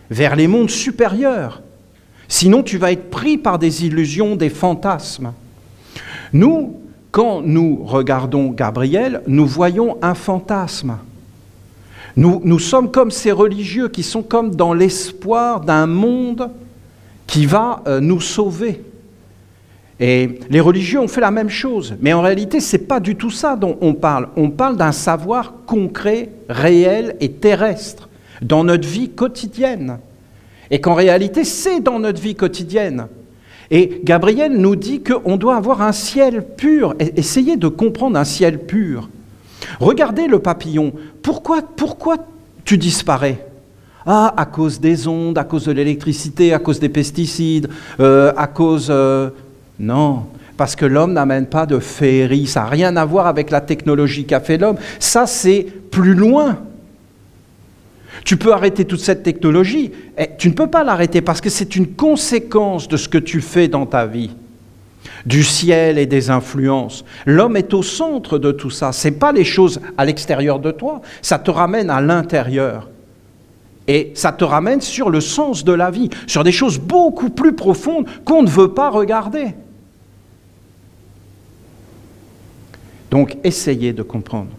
vers les mondes supérieurs. Sinon, tu vas être pris par des illusions, des fantasmes. Nous, quand nous regardons Gabriel, nous voyons un fantasme. Nous sommes comme ces religieux qui sont comme dans l'espoir d'un monde qui va nous sauver. Et les religieux ont fait la même chose, mais en réalité, ce n'est pas du tout ça dont on parle. On parle d'un savoir concret, réel et terrestre, dans notre vie quotidienne. Et qu'en réalité, c'est dans notre vie quotidienne. Et Gabriel nous dit qu'on doit avoir un ciel pur. Essayez de comprendre un ciel pur. Regardez le papillon. Pourquoi tu disparais ? Ah, à cause des ondes, à cause de l'électricité, à cause des pesticides, à cause... Non, parce que l'homme n'amène pas de féerie, ça n'a rien à voir avec la technologie qu'a fait l'homme. Ça, c'est plus loin. Tu peux arrêter toute cette technologie, et tu ne peux pas l'arrêter parce que c'est une conséquence de ce que tu fais dans ta vie, du ciel et des influences. L'homme est au centre de tout ça. Ce n'est pas les choses à l'extérieur de toi, ça te ramène à l'intérieur. Et ça te ramène sur le sens de la vie, sur des choses beaucoup plus profondes qu'on ne veut pas regarder. Donc, essayez de comprendre.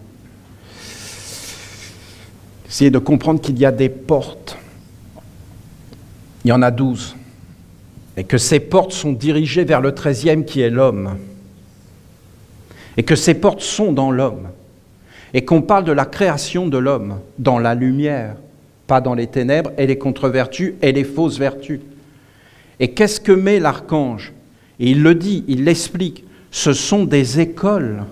Essayez de comprendre qu'il y a des portes. Il y en a 12. Et que ces portes sont dirigées vers le 13e qui est l'homme. Et que ces portes sont dans l'homme. Et qu'on parle de la création de l'homme dans la lumière, pas dans les ténèbres et les contre-vertus et les fausses vertus. Et qu'est-ce que met l'archange? Et il le dit, il l'explique, ce sont des écoles.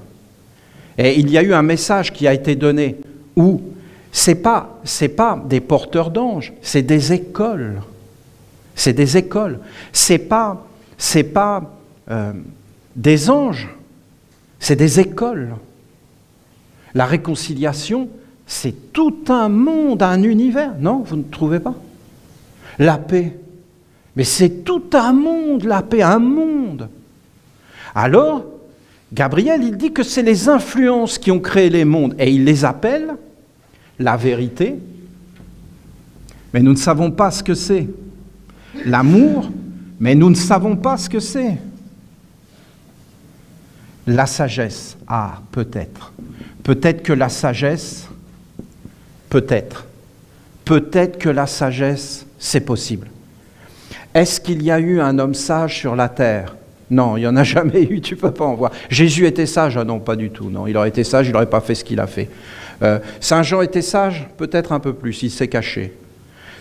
Et il y a eu un message qui a été donné où c'est pas des porteurs d'anges, c'est des écoles. C'est des écoles. C'est pas des anges, c'est des écoles. La réconciliation, c'est tout un monde, un univers. Non, vous ne trouvez pas? La paix. Mais c'est tout un monde, la paix, un monde. Alors, Gabriel, il dit que c'est les influences qui ont créé les mondes, et il les appelle la vérité, mais nous ne savons pas ce que c'est. L'amour, mais nous ne savons pas ce que c'est. La sagesse, ah, peut-être. Peut-être que la sagesse, peut-être que la sagesse, c'est possible. Est-ce qu'il y a eu un homme sage sur la terre? Non, il n'y en a jamais eu, tu ne peux pas en voir. Jésus était sage? Ah non, pas du tout. Non, il aurait été sage, il n'aurait pas fait ce qu'il a fait. Saint Jean était sage? Peut-être un peu plus, il s'est caché.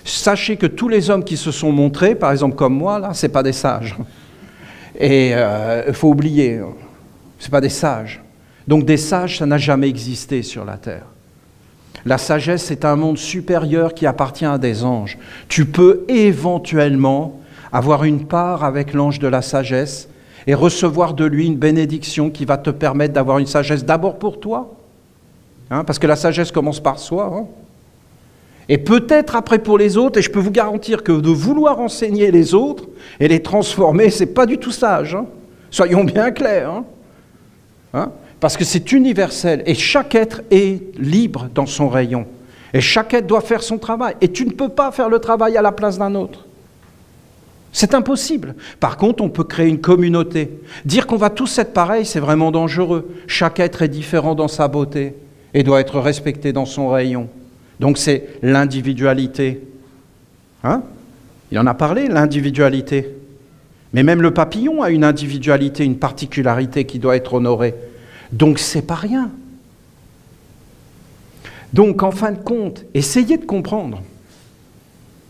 Sachez que tous les hommes qui se sont montrés, par exemple comme moi, là, ce n'est pas des sages. Et il faut oublier, ce pas des sages. Donc des sages, ça n'a jamais existé sur la terre. La sagesse, c'est un monde supérieur qui appartient à des anges. Tu peux éventuellement avoir une part avec l'ange de la sagesse et recevoir de lui une bénédiction qui va te permettre d'avoir une sagesse d'abord pour toi, parce que la sagesse commence par soi, et peut-être après pour les autres, et je peux vous garantir que de vouloir enseigner les autres et les transformer, c'est pas du tout sage, soyons bien clairs, parce que c'est universel, et chaque être est libre dans son rayon, et chaque être doit faire son travail, et tu ne peux pas faire le travail à la place d'un autre. C'est impossible. Par contre, on peut créer une communauté. Dire qu'on va tous être pareils, c'est vraiment dangereux. Chaque être est différent dans sa beauté et doit être respecté dans son rayon. Donc c'est l'individualité. Il en a parlé, l'individualité. Mais même le papillon a une individualité, une particularité qui doit être honorée. Donc c'est pas rien. Donc en fin de compte, essayez de comprendre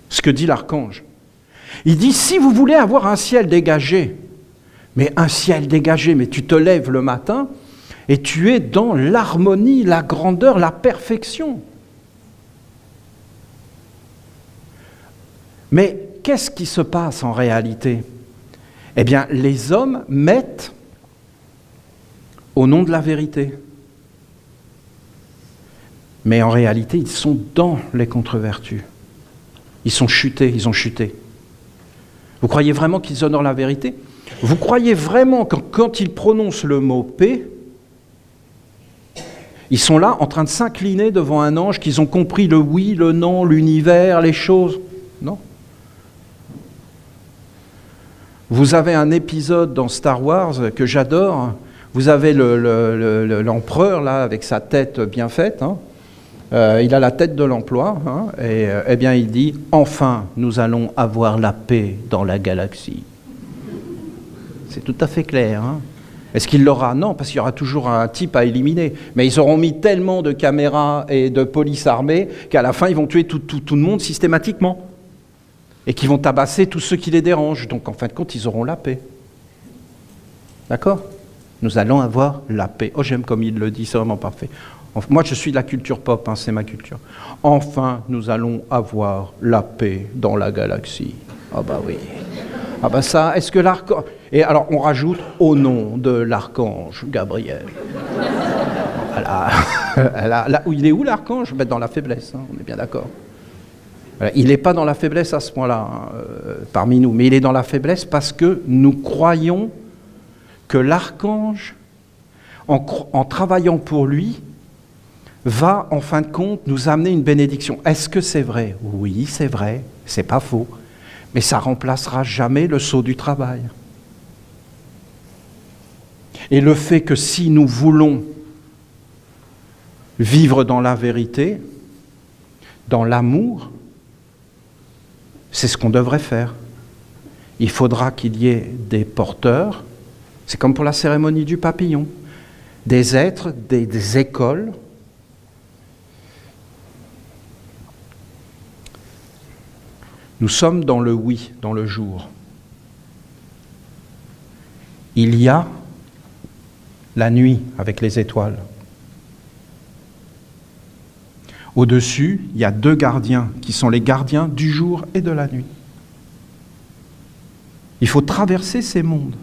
ce que dit l'archange. Il dit, si vous voulez avoir un ciel dégagé, mais un ciel dégagé, mais tu te lèves le matin et tu es dans l'harmonie, la grandeur, la perfection. Mais qu'est-ce qui se passe en réalité? Eh bien, les hommes mettent au nom de la vérité. Mais en réalité, ils sont dans les contre-vertus. Ils sont chutés, ils ont chuté. Vous croyez vraiment qu'ils honorent la vérité? Vous croyez vraiment que quand ils prononcent le mot paix, ils sont là en train de s'incliner devant un ange, qu'ils ont compris le oui, le non, l'univers, les choses? Non. Vous avez un épisode dans Star Wars que j'adore. Vous avez l'empereur là avec sa tête bien faite. Il a la tête de l'emploi, et eh bien il dit « Enfin, nous allons avoir la paix dans la galaxie ». C'est tout à fait clair. Est-ce qu'il l'aura? Non, parce qu'il y aura toujours un type à éliminer. Mais ils auront mis tellement de caméras et de police armée qu'à la fin, ils vont tuer tout le monde systématiquement. Et qu'ils vont tabasser tous ceux qui les dérangent. Donc en fin de compte, ils auront la paix. D'accord? Nous allons avoir la paix. Oh, j'aime comme il le dit, c'est vraiment parfait. Moi, je suis de la culture pop, c'est ma culture. Enfin, nous allons avoir la paix dans la galaxie. Ah bah oui. Ah bah ça, est-ce que l'archange... Et alors, on rajoute au nom de l'archange Gabriel. Voilà. Là, il est où l'archange? Dans la faiblesse, on est bien d'accord. Voilà. Il n'est pas dans la faiblesse à ce point-là, parmi nous, mais il est dans la faiblesse parce que nous croyons que l'archange, en travaillant pour lui, va, en fin de compte, nous amener une bénédiction. Est-ce que c'est vrai? Oui, c'est vrai, c'est pas faux. Mais ça remplacera jamais le sceau du travail. Et le fait que si nous voulons vivre dans la vérité, dans l'amour, c'est ce qu'on devrait faire. Il faudra qu'il y ait des porteurs, c'est comme pour la cérémonie du papillon, des êtres, des écoles. Nous sommes dans le oui, dans le jour. Il y a la nuit avec les étoiles. Au-dessus, il y a deux gardiens qui sont les gardiens du jour et de la nuit. Il faut traverser ces mondes.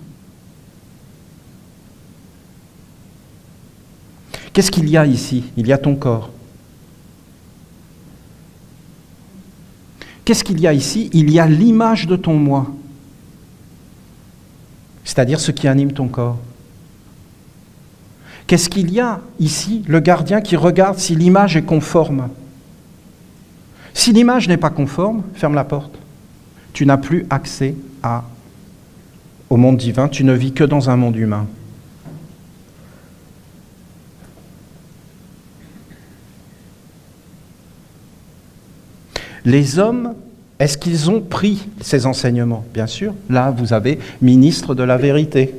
Qu'est-ce qu'il y a ici? Il y a ton corps. Qu'est-ce qu'il y a ici? Il y a l'image de ton moi, c'est-à-dire ce qui anime ton corps. Qu'est-ce qu'il y a ici? Le gardien qui regarde si l'image est conforme. Si l'image n'est pas conforme, ferme la porte. Tu n'as plus accès au monde divin, tu ne vis que dans un monde humain. Les hommes, est-ce qu'ils ont pris ces enseignements? Bien sûr. Là, vous avez ministre de la vérité,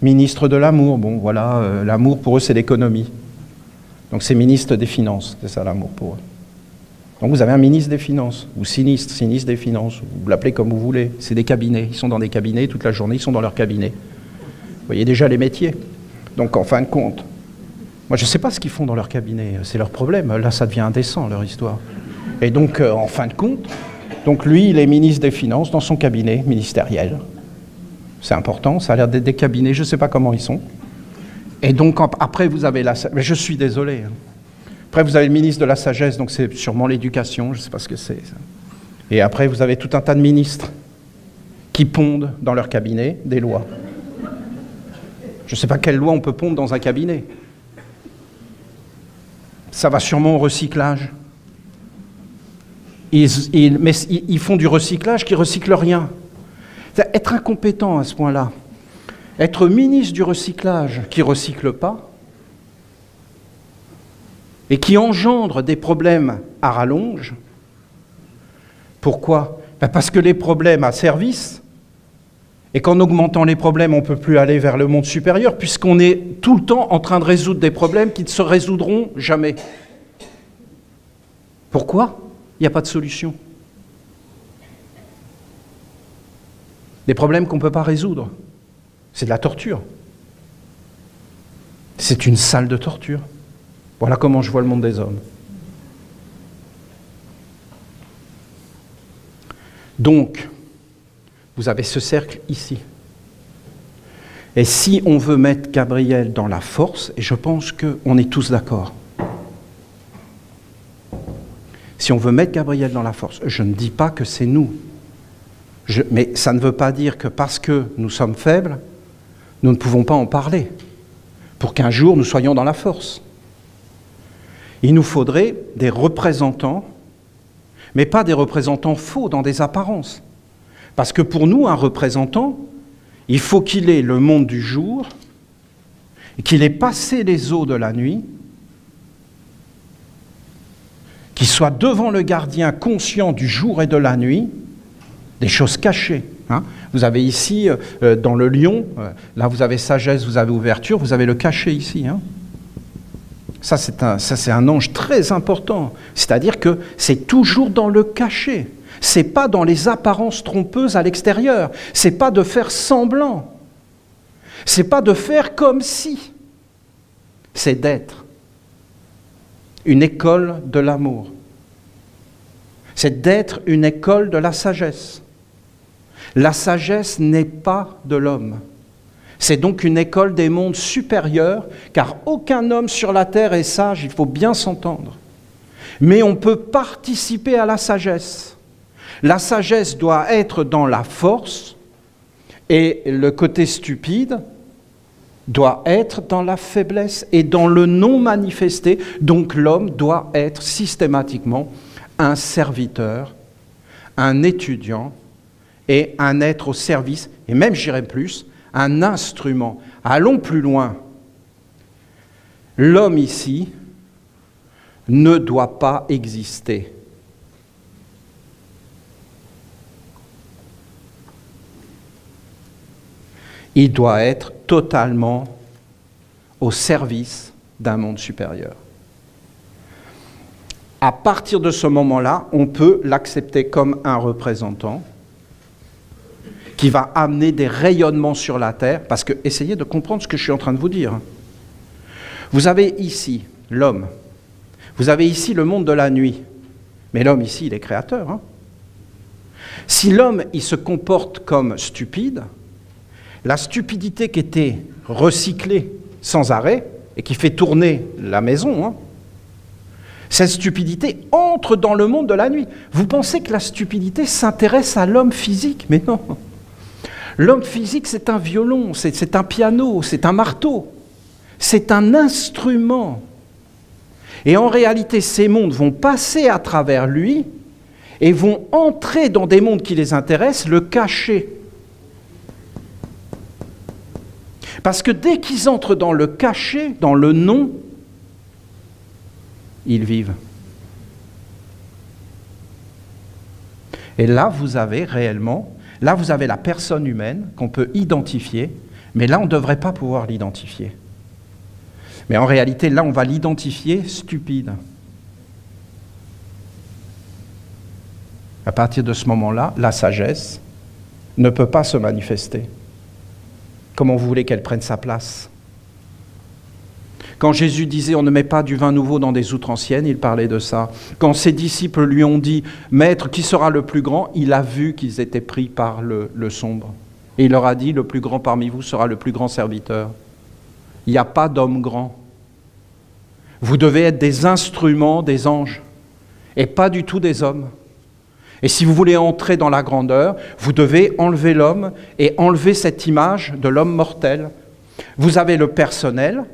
ministre de l'amour. Bon, voilà, l'amour pour eux, c'est l'économie. Donc c'est ministre des finances, c'est ça l'amour pour eux. Donc vous avez un ministre des Finances, ou sinistre des Finances, vous l'appelez comme vous voulez. C'est des cabinets, ils sont dans des cabinets toute la journée, ils sont dans leur cabinet. Vous voyez déjà les métiers. Donc en fin de compte, moi je ne sais pas ce qu'ils font dans leur cabinet, c'est leur problème. Là ça devient indécent leur histoire. Et donc en fin de compte, donc lui il est ministre des Finances dans son cabinet ministériel. C'est important, ça a l'air d'être des cabinets, je ne sais pas comment ils sont. Et donc après vous avez la... Mais je suis désolé. Après vous avez le ministre de la Sagesse, donc c'est sûrement l'éducation, je ne sais pas ce que c'est. Et après vous avez tout un tas de ministres qui pondent dans leur cabinet des lois. Je ne sais pas quelle loi on peut pondre dans un cabinet. Ça va sûrement au recyclage. Mais ils font du recyclage qui ne recycle rien. Être incompétent à ce point-là, être ministre du recyclage qui ne recycle pas et qui engendre des problèmes à rallonge. Pourquoi? Parce que les problèmes à service, et qu'en augmentant les problèmes, on ne peut plus aller vers le monde supérieur, puisqu'on est tout le temps en train de résoudre des problèmes qui ne se résoudront jamais. Pourquoi? Il n'y a pas de solution. Des problèmes qu'on ne peut pas résoudre. C'est de la torture. C'est une salle de torture. Voilà comment je vois le monde des hommes. Donc, vous avez ce cercle ici. Et si on veut mettre Gabriel dans la force, et je pense qu'on est tous d'accord, si on veut mettre Gabriel dans la force, je ne dis pas que c'est nous, mais ça ne veut pas dire que parce que nous sommes faibles, nous ne pouvons pas en parler, pour qu'un jour nous soyons dans la force. Il nous faudrait des représentants, mais pas des représentants faux dans des apparences. Parce que pour nous, un représentant, il faut qu'il ait le monde du jour, qu'il ait passé les eaux de la nuit, qu'il soit devant le gardien conscient du jour et de la nuit, des choses cachées. Hein. Vous avez ici, dans le lion, là vous avez sagesse, vous avez ouverture, vous avez le caché ici. Hein. Ça c'est un ange très important. C'est-à-dire que c'est toujours dans le caché. C'est pas dans les apparences trompeuses à l'extérieur. C'est pas de faire semblant. C'est pas de faire comme si. C'est d'être. Une école de l'amour. C'est d'être une école de la sagesse. La sagesse n'est pas de l'homme. C'est donc une école des mondes supérieurs, car aucun homme sur la terre est sage, il faut bien s'entendre. Mais on peut participer à la sagesse. La sagesse doit être dans la force, et le côté stupide doit être dans la faiblesse et dans le non manifesté. Donc l'homme doit être systématiquement un serviteur, un étudiant et un être au service, et même j'irai plus, un instrument. Allons plus loin. L'homme ici ne doit pas exister. Il doit être totalement au service d'un monde supérieur. À partir de ce moment-là, on peut l'accepter comme un représentant qui va amener des rayonnements sur la terre, parce que essayez de comprendre ce que je suis en train de vous dire. Vous avez ici l'homme, vous avez ici le monde de la nuit, mais l'homme ici, il est créateur. Hein. Si l'homme, il se comporte comme stupide, la stupidité qui était recyclée sans arrêt et qui fait tourner la maison, hein, cette stupidité entre dans le monde de la nuit. Vous pensez que la stupidité s'intéresse à l'homme physique? Mais non. L'homme physique, c'est un violon, c'est un piano, c'est un marteau. C'est un instrument. Et en réalité, ces mondes vont passer à travers lui et vont entrer dans des mondes qui les intéressent, le cacher. Parce que dès qu'ils entrent dans le caché, dans le non, ils vivent. Et là, vous avez réellement, là, vous avez la personne humaine qu'on peut identifier, mais là, on ne devrait pas pouvoir l'identifier. Mais en réalité, là, on va l'identifier stupide. À partir de ce moment-là, la sagesse ne peut pas se manifester. Comment vous voulez qu'elle prenne sa place? Quand Jésus disait « on ne met pas du vin nouveau dans des outres anciennes », il parlait de ça. Quand ses disciples lui ont dit « Maître, qui sera le plus grand ?» il a vu qu'ils étaient pris par le sombre. Et il leur a dit « Le plus grand parmi vous sera le plus grand serviteur ». Il n'y a pas d'homme grand. Vous devez être des instruments des anges et pas du tout des hommes. Et si vous voulez entrer dans la grandeur, vous devez enlever l'homme et enlever cette image de l'homme mortel. Vous avez le personnel.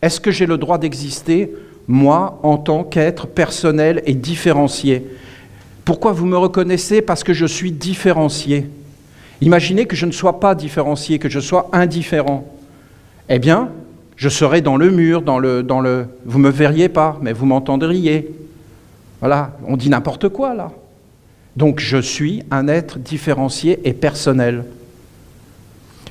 Est-ce que j'ai le droit d'exister, moi, en tant qu'être personnel et différencié? Pourquoi vous me reconnaissez? Parce que je suis différencié. Imaginez que je ne sois pas différencié, que je sois indifférent. Eh bien, je serais dans le mur, vous ne me verriez pas, mais vous m'entendriez. Voilà, on dit n'importe quoi, là. Donc, je suis un être différencié et personnel.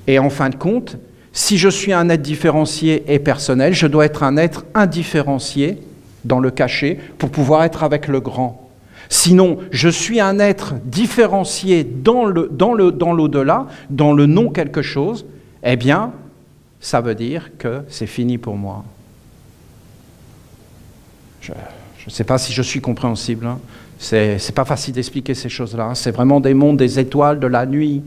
Et en fin de compte, si je suis un être différencié et personnel, je dois être un être indifférencié dans le caché pour pouvoir être avec le grand. Sinon, je suis un être différencié dans l'au-delà, dans le non quelque chose, eh bien, ça veut dire que c'est fini pour moi. Je ne sais pas si je suis compréhensible, hein. C'est pas facile d'expliquer ces choses-là, hein. C'est vraiment des mondes, des étoiles, de la nuit.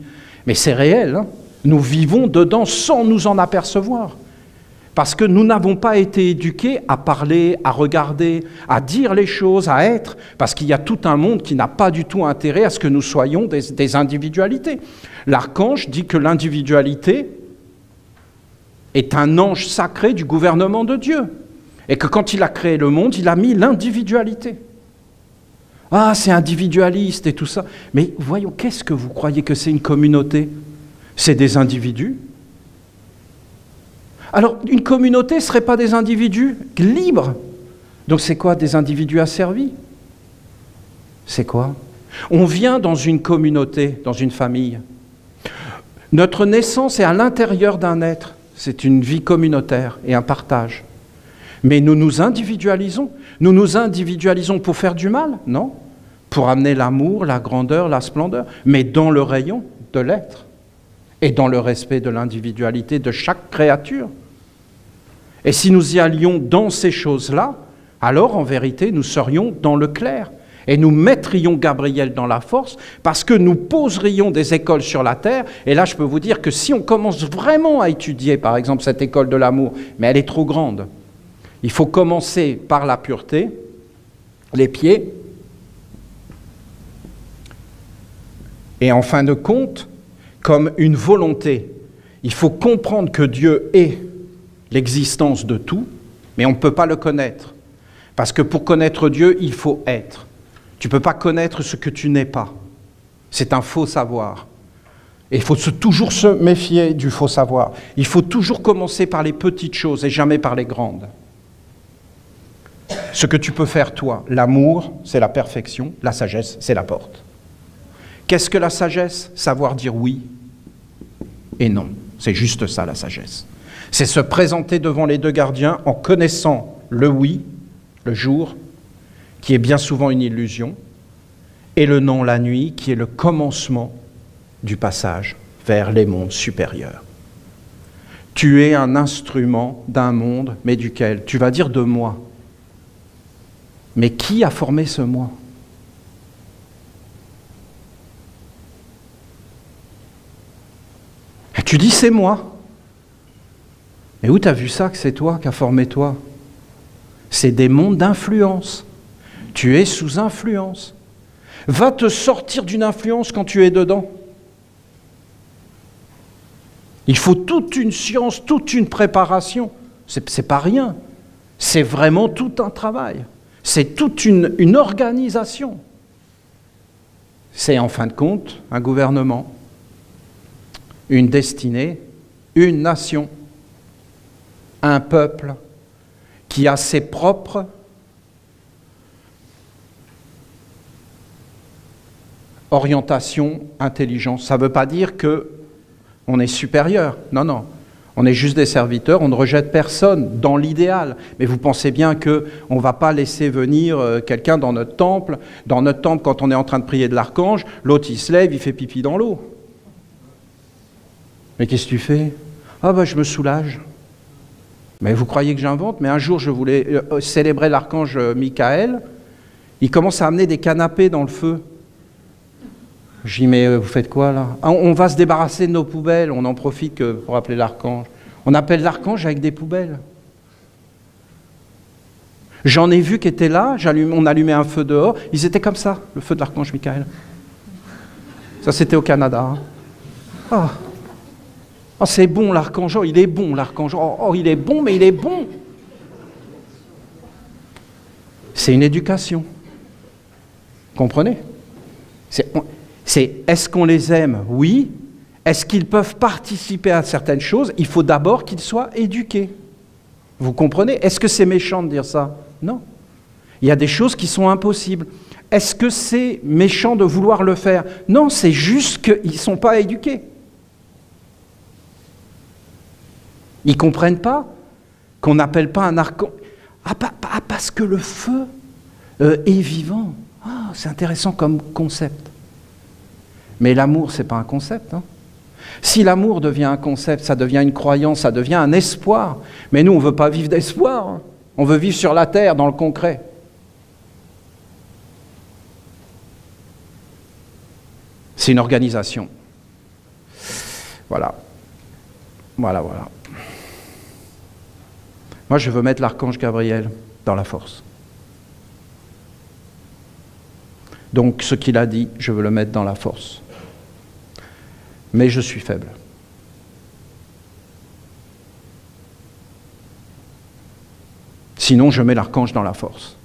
Mais c'est réel, hein. Nous vivons dedans sans nous en apercevoir. Parce que nous n'avons pas été éduqués à parler, à regarder, à dire les choses, à être, parce qu'il y a tout un monde qui n'a pas du tout intérêt à ce que nous soyons des individualités. L'archange dit que l'individualité est un ange sacré du gouvernement de Dieu. Et que quand il a créé le monde, il a mis l'individualité. Ah, c'est individualiste et tout ça. Mais voyons, qu'est-ce que vous croyez que c'est une communauté? C'est des individus. Alors, une communauté ne serait pas des individus libres. Donc c'est quoi, des individus asservis? C'est quoi? On vient dans une communauté, dans une famille. Notre naissance est à l'intérieur d'un être. C'est une vie communautaire et un partage. Mais nous nous individualisons. Nous nous individualisons pour faire du mal? Non. Pour amener l'amour, la grandeur, la splendeur. Mais dans le rayon de l'être. Et dans le respect de l'individualité de chaque créature. Et si nous y allions dans ces choses-là, alors en vérité, nous serions dans le clair. Et nous mettrions Gabriel dans la force, parce que nous poserions des écoles sur la terre. Et là, je peux vous dire que si on commence vraiment à étudier, par exemple, cette école de l'amour, mais elle est trop grande, il faut commencer par la pureté, les pieds, et en fin de compte, comme une volonté, il faut comprendre que Dieu est l'existence de tout, mais on ne peut pas le connaître. Parce que pour connaître Dieu, il faut être. Tu ne peux pas connaître ce que tu n'es pas. C'est un faux savoir. Et il faut toujours se méfier du faux savoir. Il faut toujours commencer par les petites choses et jamais par les grandes. Ce que tu peux faire toi, l'amour, c'est la perfection, la sagesse, c'est la porte. Qu'est-ce que la sagesse? Savoir dire oui et non. C'est juste ça, la sagesse. C'est se présenter devant les deux gardiens en connaissant le oui, le jour, qui est bien souvent une illusion, et le non, la nuit, qui est le commencement du passage vers les mondes supérieurs. Tu es un instrument d'un monde, mais duquel? Tu vas dire de moi. Mais qui a formé ce moi? Et tu dis c'est moi. Mais où tu as vu ça que c'est toi qui as formé toi? C'est des mondes d'influence. Tu es sous influence. Va te sortir d'une influence quand tu es dedans. Il faut toute une science, toute une préparation. C'est pas rien. C'est vraiment tout un travail. C'est toute une organisation. C'est en fin de compte un gouvernement, une destinée, une nation, un peuple qui a ses propres orientations, intelligences. Ça ne veut pas dire qu'on est supérieur. Non, non. On est juste des serviteurs, on ne rejette personne dans l'idéal. Mais vous pensez bien qu'on ne va pas laisser venir quelqu'un dans notre temple. Dans notre temple, quand on est en train de prier de l'archange, l'autre il se lève, il fait pipi dans l'eau. Mais qu'est-ce que tu fais? Ah ben je me soulage. Mais vous croyez que j'invente? Mais un jour je voulais célébrer l'archange Michael. Il commence à amener des canapés dans le feu. Je dis, mais vous faites quoi là? On va se débarrasser de nos poubelles, on en profite pour appeler l'archange. On appelle l'archange avec des poubelles. J'en ai vu qui étaient là, on allumait un feu dehors, ils étaient comme ça, le feu de l'archange Michael. Ça c'était au Canada. Hein. Oh, c'est bon l'archange, oh, il est bon l'archange, oh, il est bon, mais il est bon. C'est une éducation. Comprenez? Est-ce qu'on les aime? Oui. Est-ce qu'ils peuvent participer à certaines choses? Il faut d'abord qu'ils soient éduqués. Vous comprenez? Est-ce que c'est méchant de dire ça? Non. Il y a des choses qui sont impossibles. Est-ce que c'est méchant de vouloir le faire? Non, c'est juste qu'ils ne sont pas éduqués. Ils ne comprennent pas qu'on n'appelle pas un archange. Ah, parce que le feu est vivant. Ah, c'est intéressant comme concept. Mais l'amour, ce n'est pas un concept. Hein. Si l'amour devient un concept, ça devient une croyance, ça devient un espoir. Mais nous, on ne veut pas vivre d'espoir. Hein. On veut vivre sur la terre, dans le concret. C'est une organisation. Voilà. Voilà. Moi, je veux mettre l'archange Gabriel dans la force. Donc, ce qu'il a dit, je veux le mettre dans la force. Mais je suis faible. Sinon, je mets l'archange dans la force.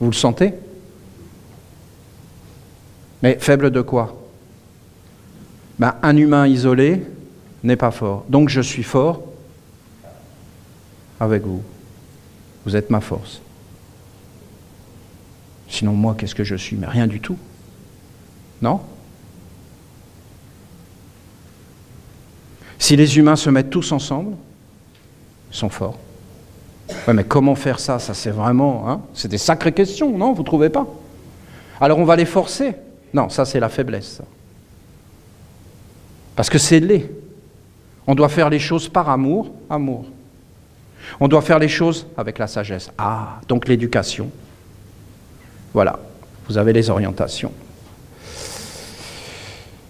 Vous le sentez? Mais faible de quoi? Ben, un humain isolé n'est pas fort. Donc, je suis fort avec vous. Vous êtes ma force. Sinon, moi, qu'est-ce que je suis? Mais rien du tout. Non? Si les humains se mettent tous ensemble, ils sont forts. Ouais, mais comment faire ça? Ça, c'est vraiment... Hein, c'est des sacrées questions, non? Vous ne trouvez pas? Alors, on va les forcer? Non, ça, c'est la faiblesse. Ça. Parce que c'est laid. On doit faire les choses par amour. On doit faire les choses avec la sagesse. Ah, donc l'éducation. Voilà, vous avez les orientations.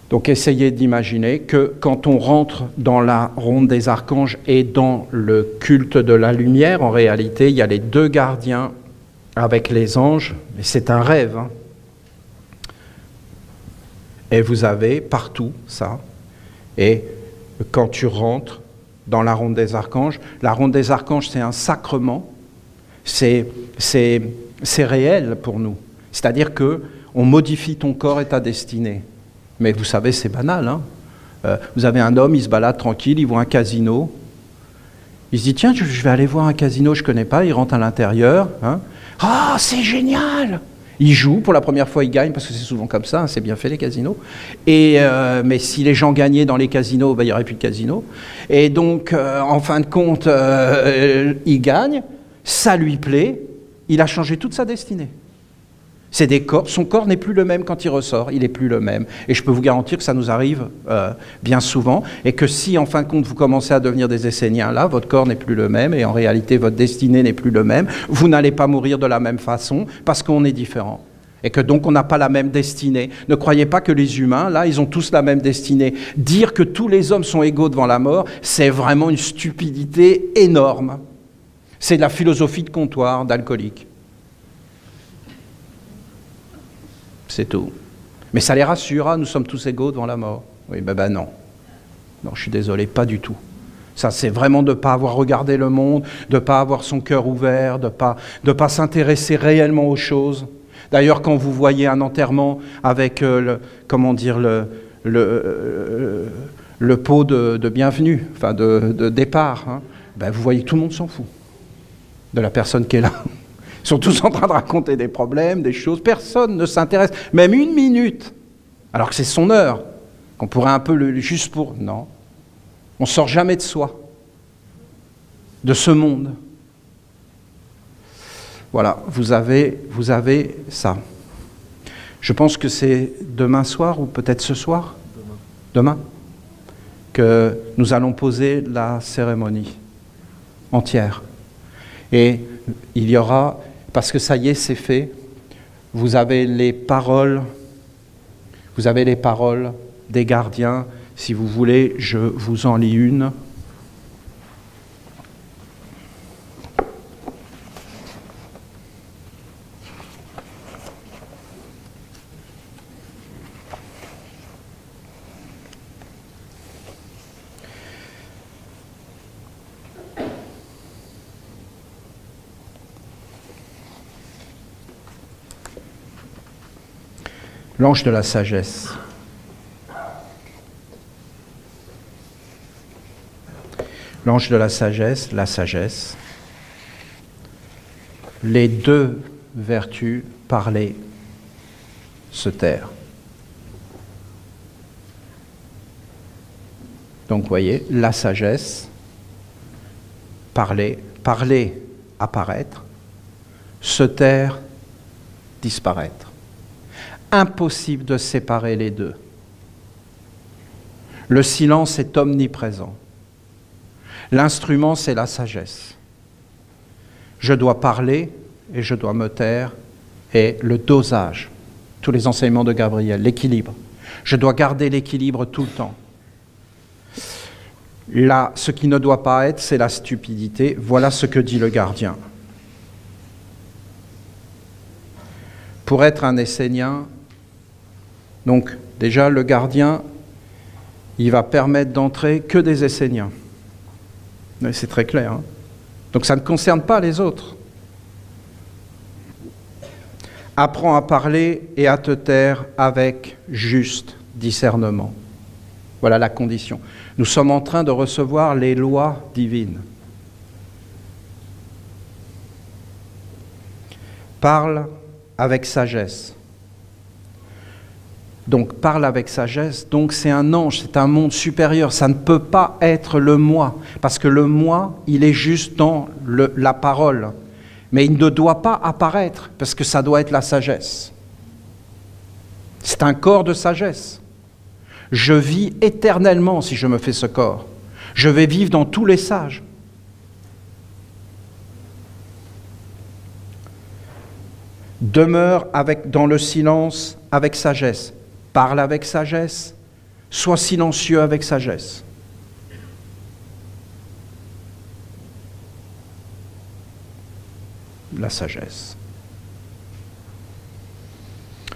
Donc essayez d'imaginer que quand on rentre dans la ronde des archanges et dans le culte de la lumière, en réalité, il y a les deux gardiens avec les anges, mais c'est un rêve. Hein. Et vous avez partout ça. Et quand tu rentres dans la ronde des archanges, la ronde des archanges, c'est un sacrement, c'est réel pour nous. C'est-à-dire qu'on modifie ton corps et ta destinée. Mais vous savez, c'est banal. Hein. Vous avez un homme, il se balade tranquille, il voit un casino. Il se dit, tiens, je vais aller voir un casino, je ne connais pas. Il rentre à l'intérieur. Hein. Ah, c'est génial! Il joue, pour la première fois il gagne, parce que c'est souvent comme ça, hein, c'est bien fait les casinos. Mais si les gens gagnaient dans les casinos, ben, il n'y aurait plus de casinos. Et donc, en fin de compte, il gagne, ça lui plaît, il a changé toute sa destinée. C'est des corps, son corps n'est plus le même quand il ressort, il n'est plus le même. Et je peux vous garantir que ça nous arrive bien souvent, et que si en fin de compte vous commencez à devenir des Esséniens là, votre corps n'est plus le même, et en réalité votre destinée n'est plus le même, vous n'allez pas mourir de la même façon, parce qu'on est différent. Et que donc on n'a pas la même destinée. Ne croyez pas que les humains, là, ils ont tous la même destinée. Dire que tous les hommes sont égaux devant la mort, c'est vraiment une stupidité énorme. C'est de la philosophie de comptoir, d'alcoolique. C'est tout. Mais ça les rassure, hein, nous sommes tous égaux devant la mort. Oui, ben non. Non, je suis désolé, pas du tout. Ça, c'est vraiment de ne pas avoir regardé le monde, de ne pas avoir son cœur ouvert, de ne pas s'intéresser réellement aux choses. D'ailleurs, quand vous voyez un enterrement avec, le pot de bienvenue, enfin de départ, hein, ben vous voyez que tout le monde s'en fout de la personne qui est là. Ils sont tous en train de raconter des problèmes, des choses. Personne ne s'intéresse, même une minute, alors que c'est son heure, qu'on pourrait un peu juste pour... Non, on ne sort jamais de soi. de ce monde. Voilà, vous avez ça. Je pense que c'est demain soir ou peut-être ce soir, demain, que nous allons poser la cérémonie entière. Et il y aura, parce que ça y est, c'est fait, vous avez les paroles des gardiens. Si vous voulez, je vous en lis une. L'ange de la sagesse. L'ange de la sagesse. Les deux vertus parler se taire. Donc vous voyez, la sagesse, parler, apparaître, se taire, disparaître. Impossible de séparer les deux. Le silence est omniprésent. L'instrument, c'est la sagesse. Je dois parler et je dois me taire, et le dosage, tous les enseignements de Gabriel, l'équilibre. Je dois garder l'équilibre tout le temps. Là, ce qui ne doit pas être, c'est la stupidité. Voilà ce que dit le gardien. Pour être un Essénien, donc déjà le gardien, il va permettre d'entrer que des Esséniens. C'est très clair. Hein. Donc ça ne concerne pas les autres. Apprends à parler et à te taire avec juste discernement. Voilà la condition. Nous sommes en train de recevoir les lois divines. Parle avec sagesse. Donc, parle avec sagesse, donc c'est un ange, c'est un monde supérieur, ça ne peut pas être le moi, parce que le moi, il est juste dans la parole, mais il ne doit pas apparaître, parce que ça doit être la sagesse. C'est un corps de sagesse. Je vis éternellement si je me fais ce corps. Je vais vivre dans tous les sages. Demeure dans le silence avec sagesse. Parle avec sagesse, sois silencieux avec sagesse. La sagesse.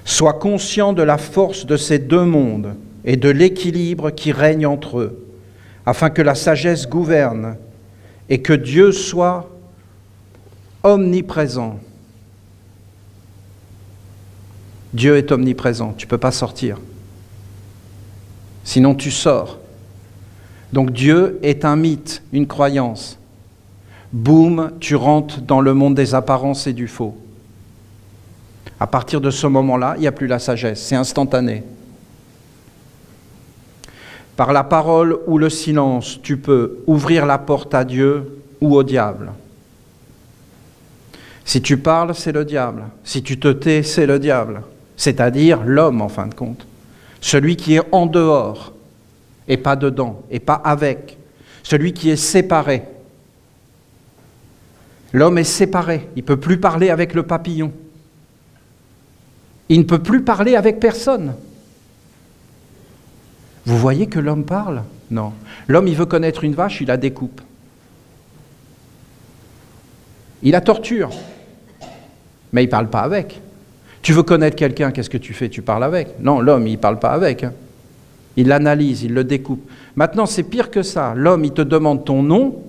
Sois conscient de la force de ces deux mondes et de l'équilibre qui règne entre eux, afin que la sagesse gouverne et que Dieu soit omniprésent. Dieu est omniprésent, tu ne peux pas sortir. Sinon tu sors. Donc Dieu est un mythe, une croyance. Boum, tu rentres dans le monde des apparences et du faux. À partir de ce moment-là, il n'y a plus la sagesse, c'est instantané. Par la parole ou le silence, tu peux ouvrir la porte à Dieu ou au diable. Si tu parles, c'est le diable. Si tu te tais, c'est le diable. C'est-à-dire l'homme, en fin de compte. Celui qui est en dehors, et pas dedans, et pas avec. Celui qui est séparé. L'homme est séparé, il ne peut plus parler avec le papillon. Il ne peut plus parler avec personne. Vous voyez que l'homme parle? Non. L'homme, il veut connaître une vache, il la découpe. Il la torture, mais il ne parle pas avec. Tu veux connaître quelqu'un, qu'est-ce que tu fais? Tu parles avec. Non, l'homme, il ne parle pas avec. Hein. Il l'analyse, il le découpe. Maintenant, c'est pire que ça. L'homme, il te demande ton nom.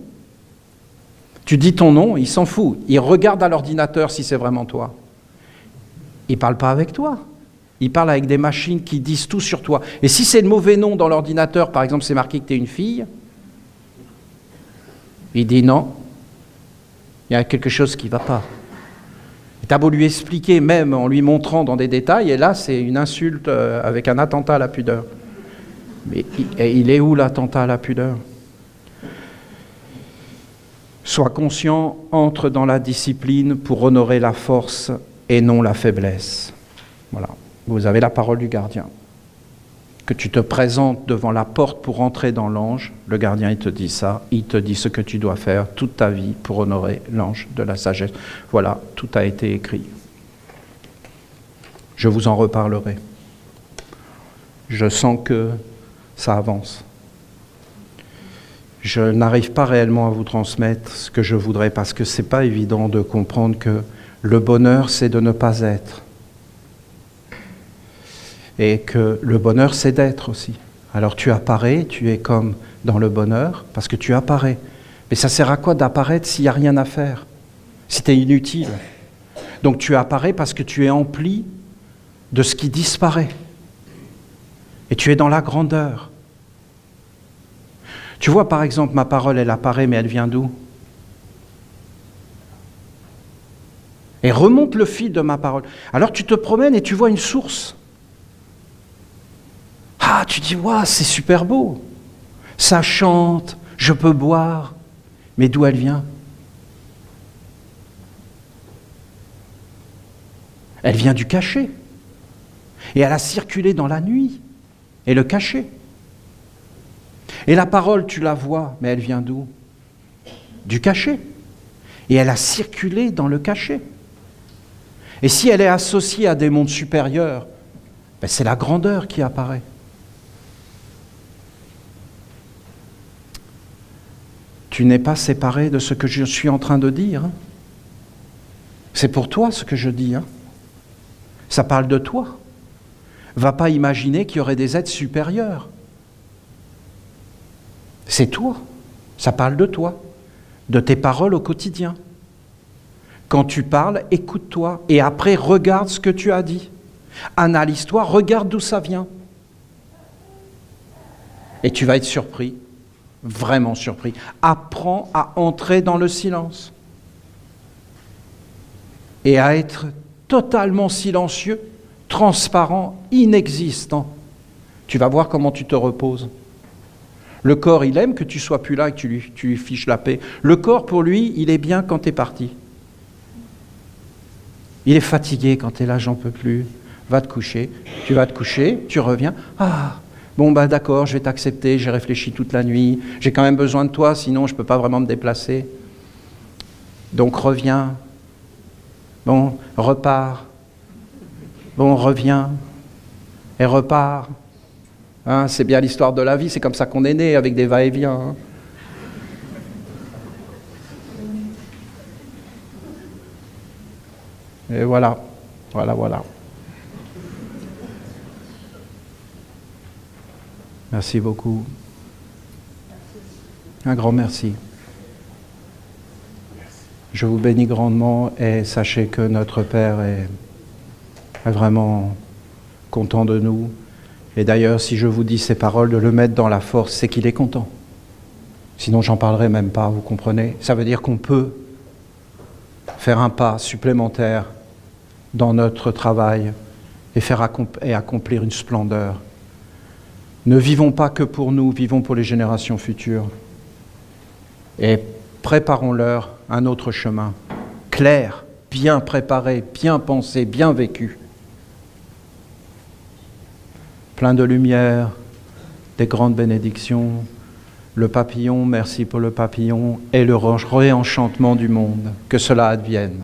Tu dis ton nom, il s'en fout. Il regarde à l'ordinateur si c'est vraiment toi. Il ne parle pas avec toi. Il parle avec des machines qui disent tout sur toi. Et si c'est le mauvais nom dans l'ordinateur, par exemple, c'est marqué que tu es une fille, il dit non, il y a quelque chose qui ne va pas. Tu as beau lui expliquer, même en lui montrant dans des détails, et là, c'est une insulte avec un attentat à la pudeur. Mais il est où l'attentat à la pudeur? Sois conscient, entre dans la discipline pour honorer la force et non la faiblesse. Voilà, vous avez la parole du gardien. Que tu te présentes devant la porte pour entrer dans l'ange, le gardien il te dit ça, il te dit ce que tu dois faire toute ta vie pour honorer l'ange de la sagesse. Voilà, tout a été écrit. Je vous en reparlerai. Je sens que ça avance. Je n'arrive pas réellement à vous transmettre ce que je voudrais parce que ce n'est pas évident de comprendre que le bonheur, c'est de ne pas être. Et que le bonheur, c'est d'être aussi. Alors tu apparais, tu es comme dans le bonheur, parce que tu apparais. Mais ça sert à quoi d'apparaître s'il n'y a rien à faire? Si tu es inutile. Donc tu apparais parce que tu es empli de ce qui disparaît. Et tu es dans la grandeur. Tu vois, par exemple, ma parole, elle apparaît, mais elle vient d'où? Et remonte le fil de ma parole. Alors tu te promènes et tu vois une source. Ah, tu dis, waouh, c'est super beau. Ça chante, je peux boire. Mais d'où elle vient? Elle vient du cachet. Et elle a circulé dans la nuit. Et le cachet. Et la parole, tu la vois, mais elle vient d'où? Du cachet. Et elle a circulé dans le cachet. Et si elle est associée à des mondes supérieurs, ben c'est la grandeur qui apparaît. Tu n'es pas séparé de ce que je suis en train de dire. C'est pour toi ce que je dis. Ça parle de toi. Va pas imaginer qu'il y aurait des êtres supérieurs. C'est toi. Ça parle de toi, de tes paroles au quotidien. Quand tu parles, écoute-toi et après regarde ce que tu as dit. Analyse-toi, regarde d'où ça vient. Et tu vas être surpris. Vraiment surpris. Apprends à entrer dans le silence et à être totalement silencieux, transparent, inexistant. Tu vas voir comment tu te reposes. Le corps, il aime que tu sois plus là et que tu lui fiches la paix. Le corps, pour lui, il est bien quand tu es parti. Il est fatigué quand tu es là, j'en peux plus. Va te coucher. Tu vas te coucher, tu reviens. Ah, bon, bah d'accord, je vais t'accepter, j'ai réfléchi toute la nuit, j'ai quand même besoin de toi, sinon je ne peux pas vraiment me déplacer. Donc reviens. Bon, repars. Bon, reviens. Et repars. Hein, c'est bien l'histoire de la vie, c'est comme ça qu'on est né, avec des va-et-vient. Hein. Et voilà, voilà. Merci beaucoup. Un grand merci. Je vous bénis grandement et sachez que notre Père est vraiment content de nous. Et d'ailleurs, si je vous dis ces paroles, de le mettre dans la force, c'est qu'il est content. Sinon, j'en parlerai même pas, vous comprenez? Ça veut dire qu'on peut faire un pas supplémentaire dans notre travail et accomplir une splendeur. Ne vivons pas que pour nous, vivons pour les générations futures. Et préparons-leur un autre chemin, clair, bien préparé, bien pensé, bien vécu. Plein de lumière, des grandes bénédictions. Le papillon, merci pour le papillon, et le réenchantement du monde. Que cela advienne.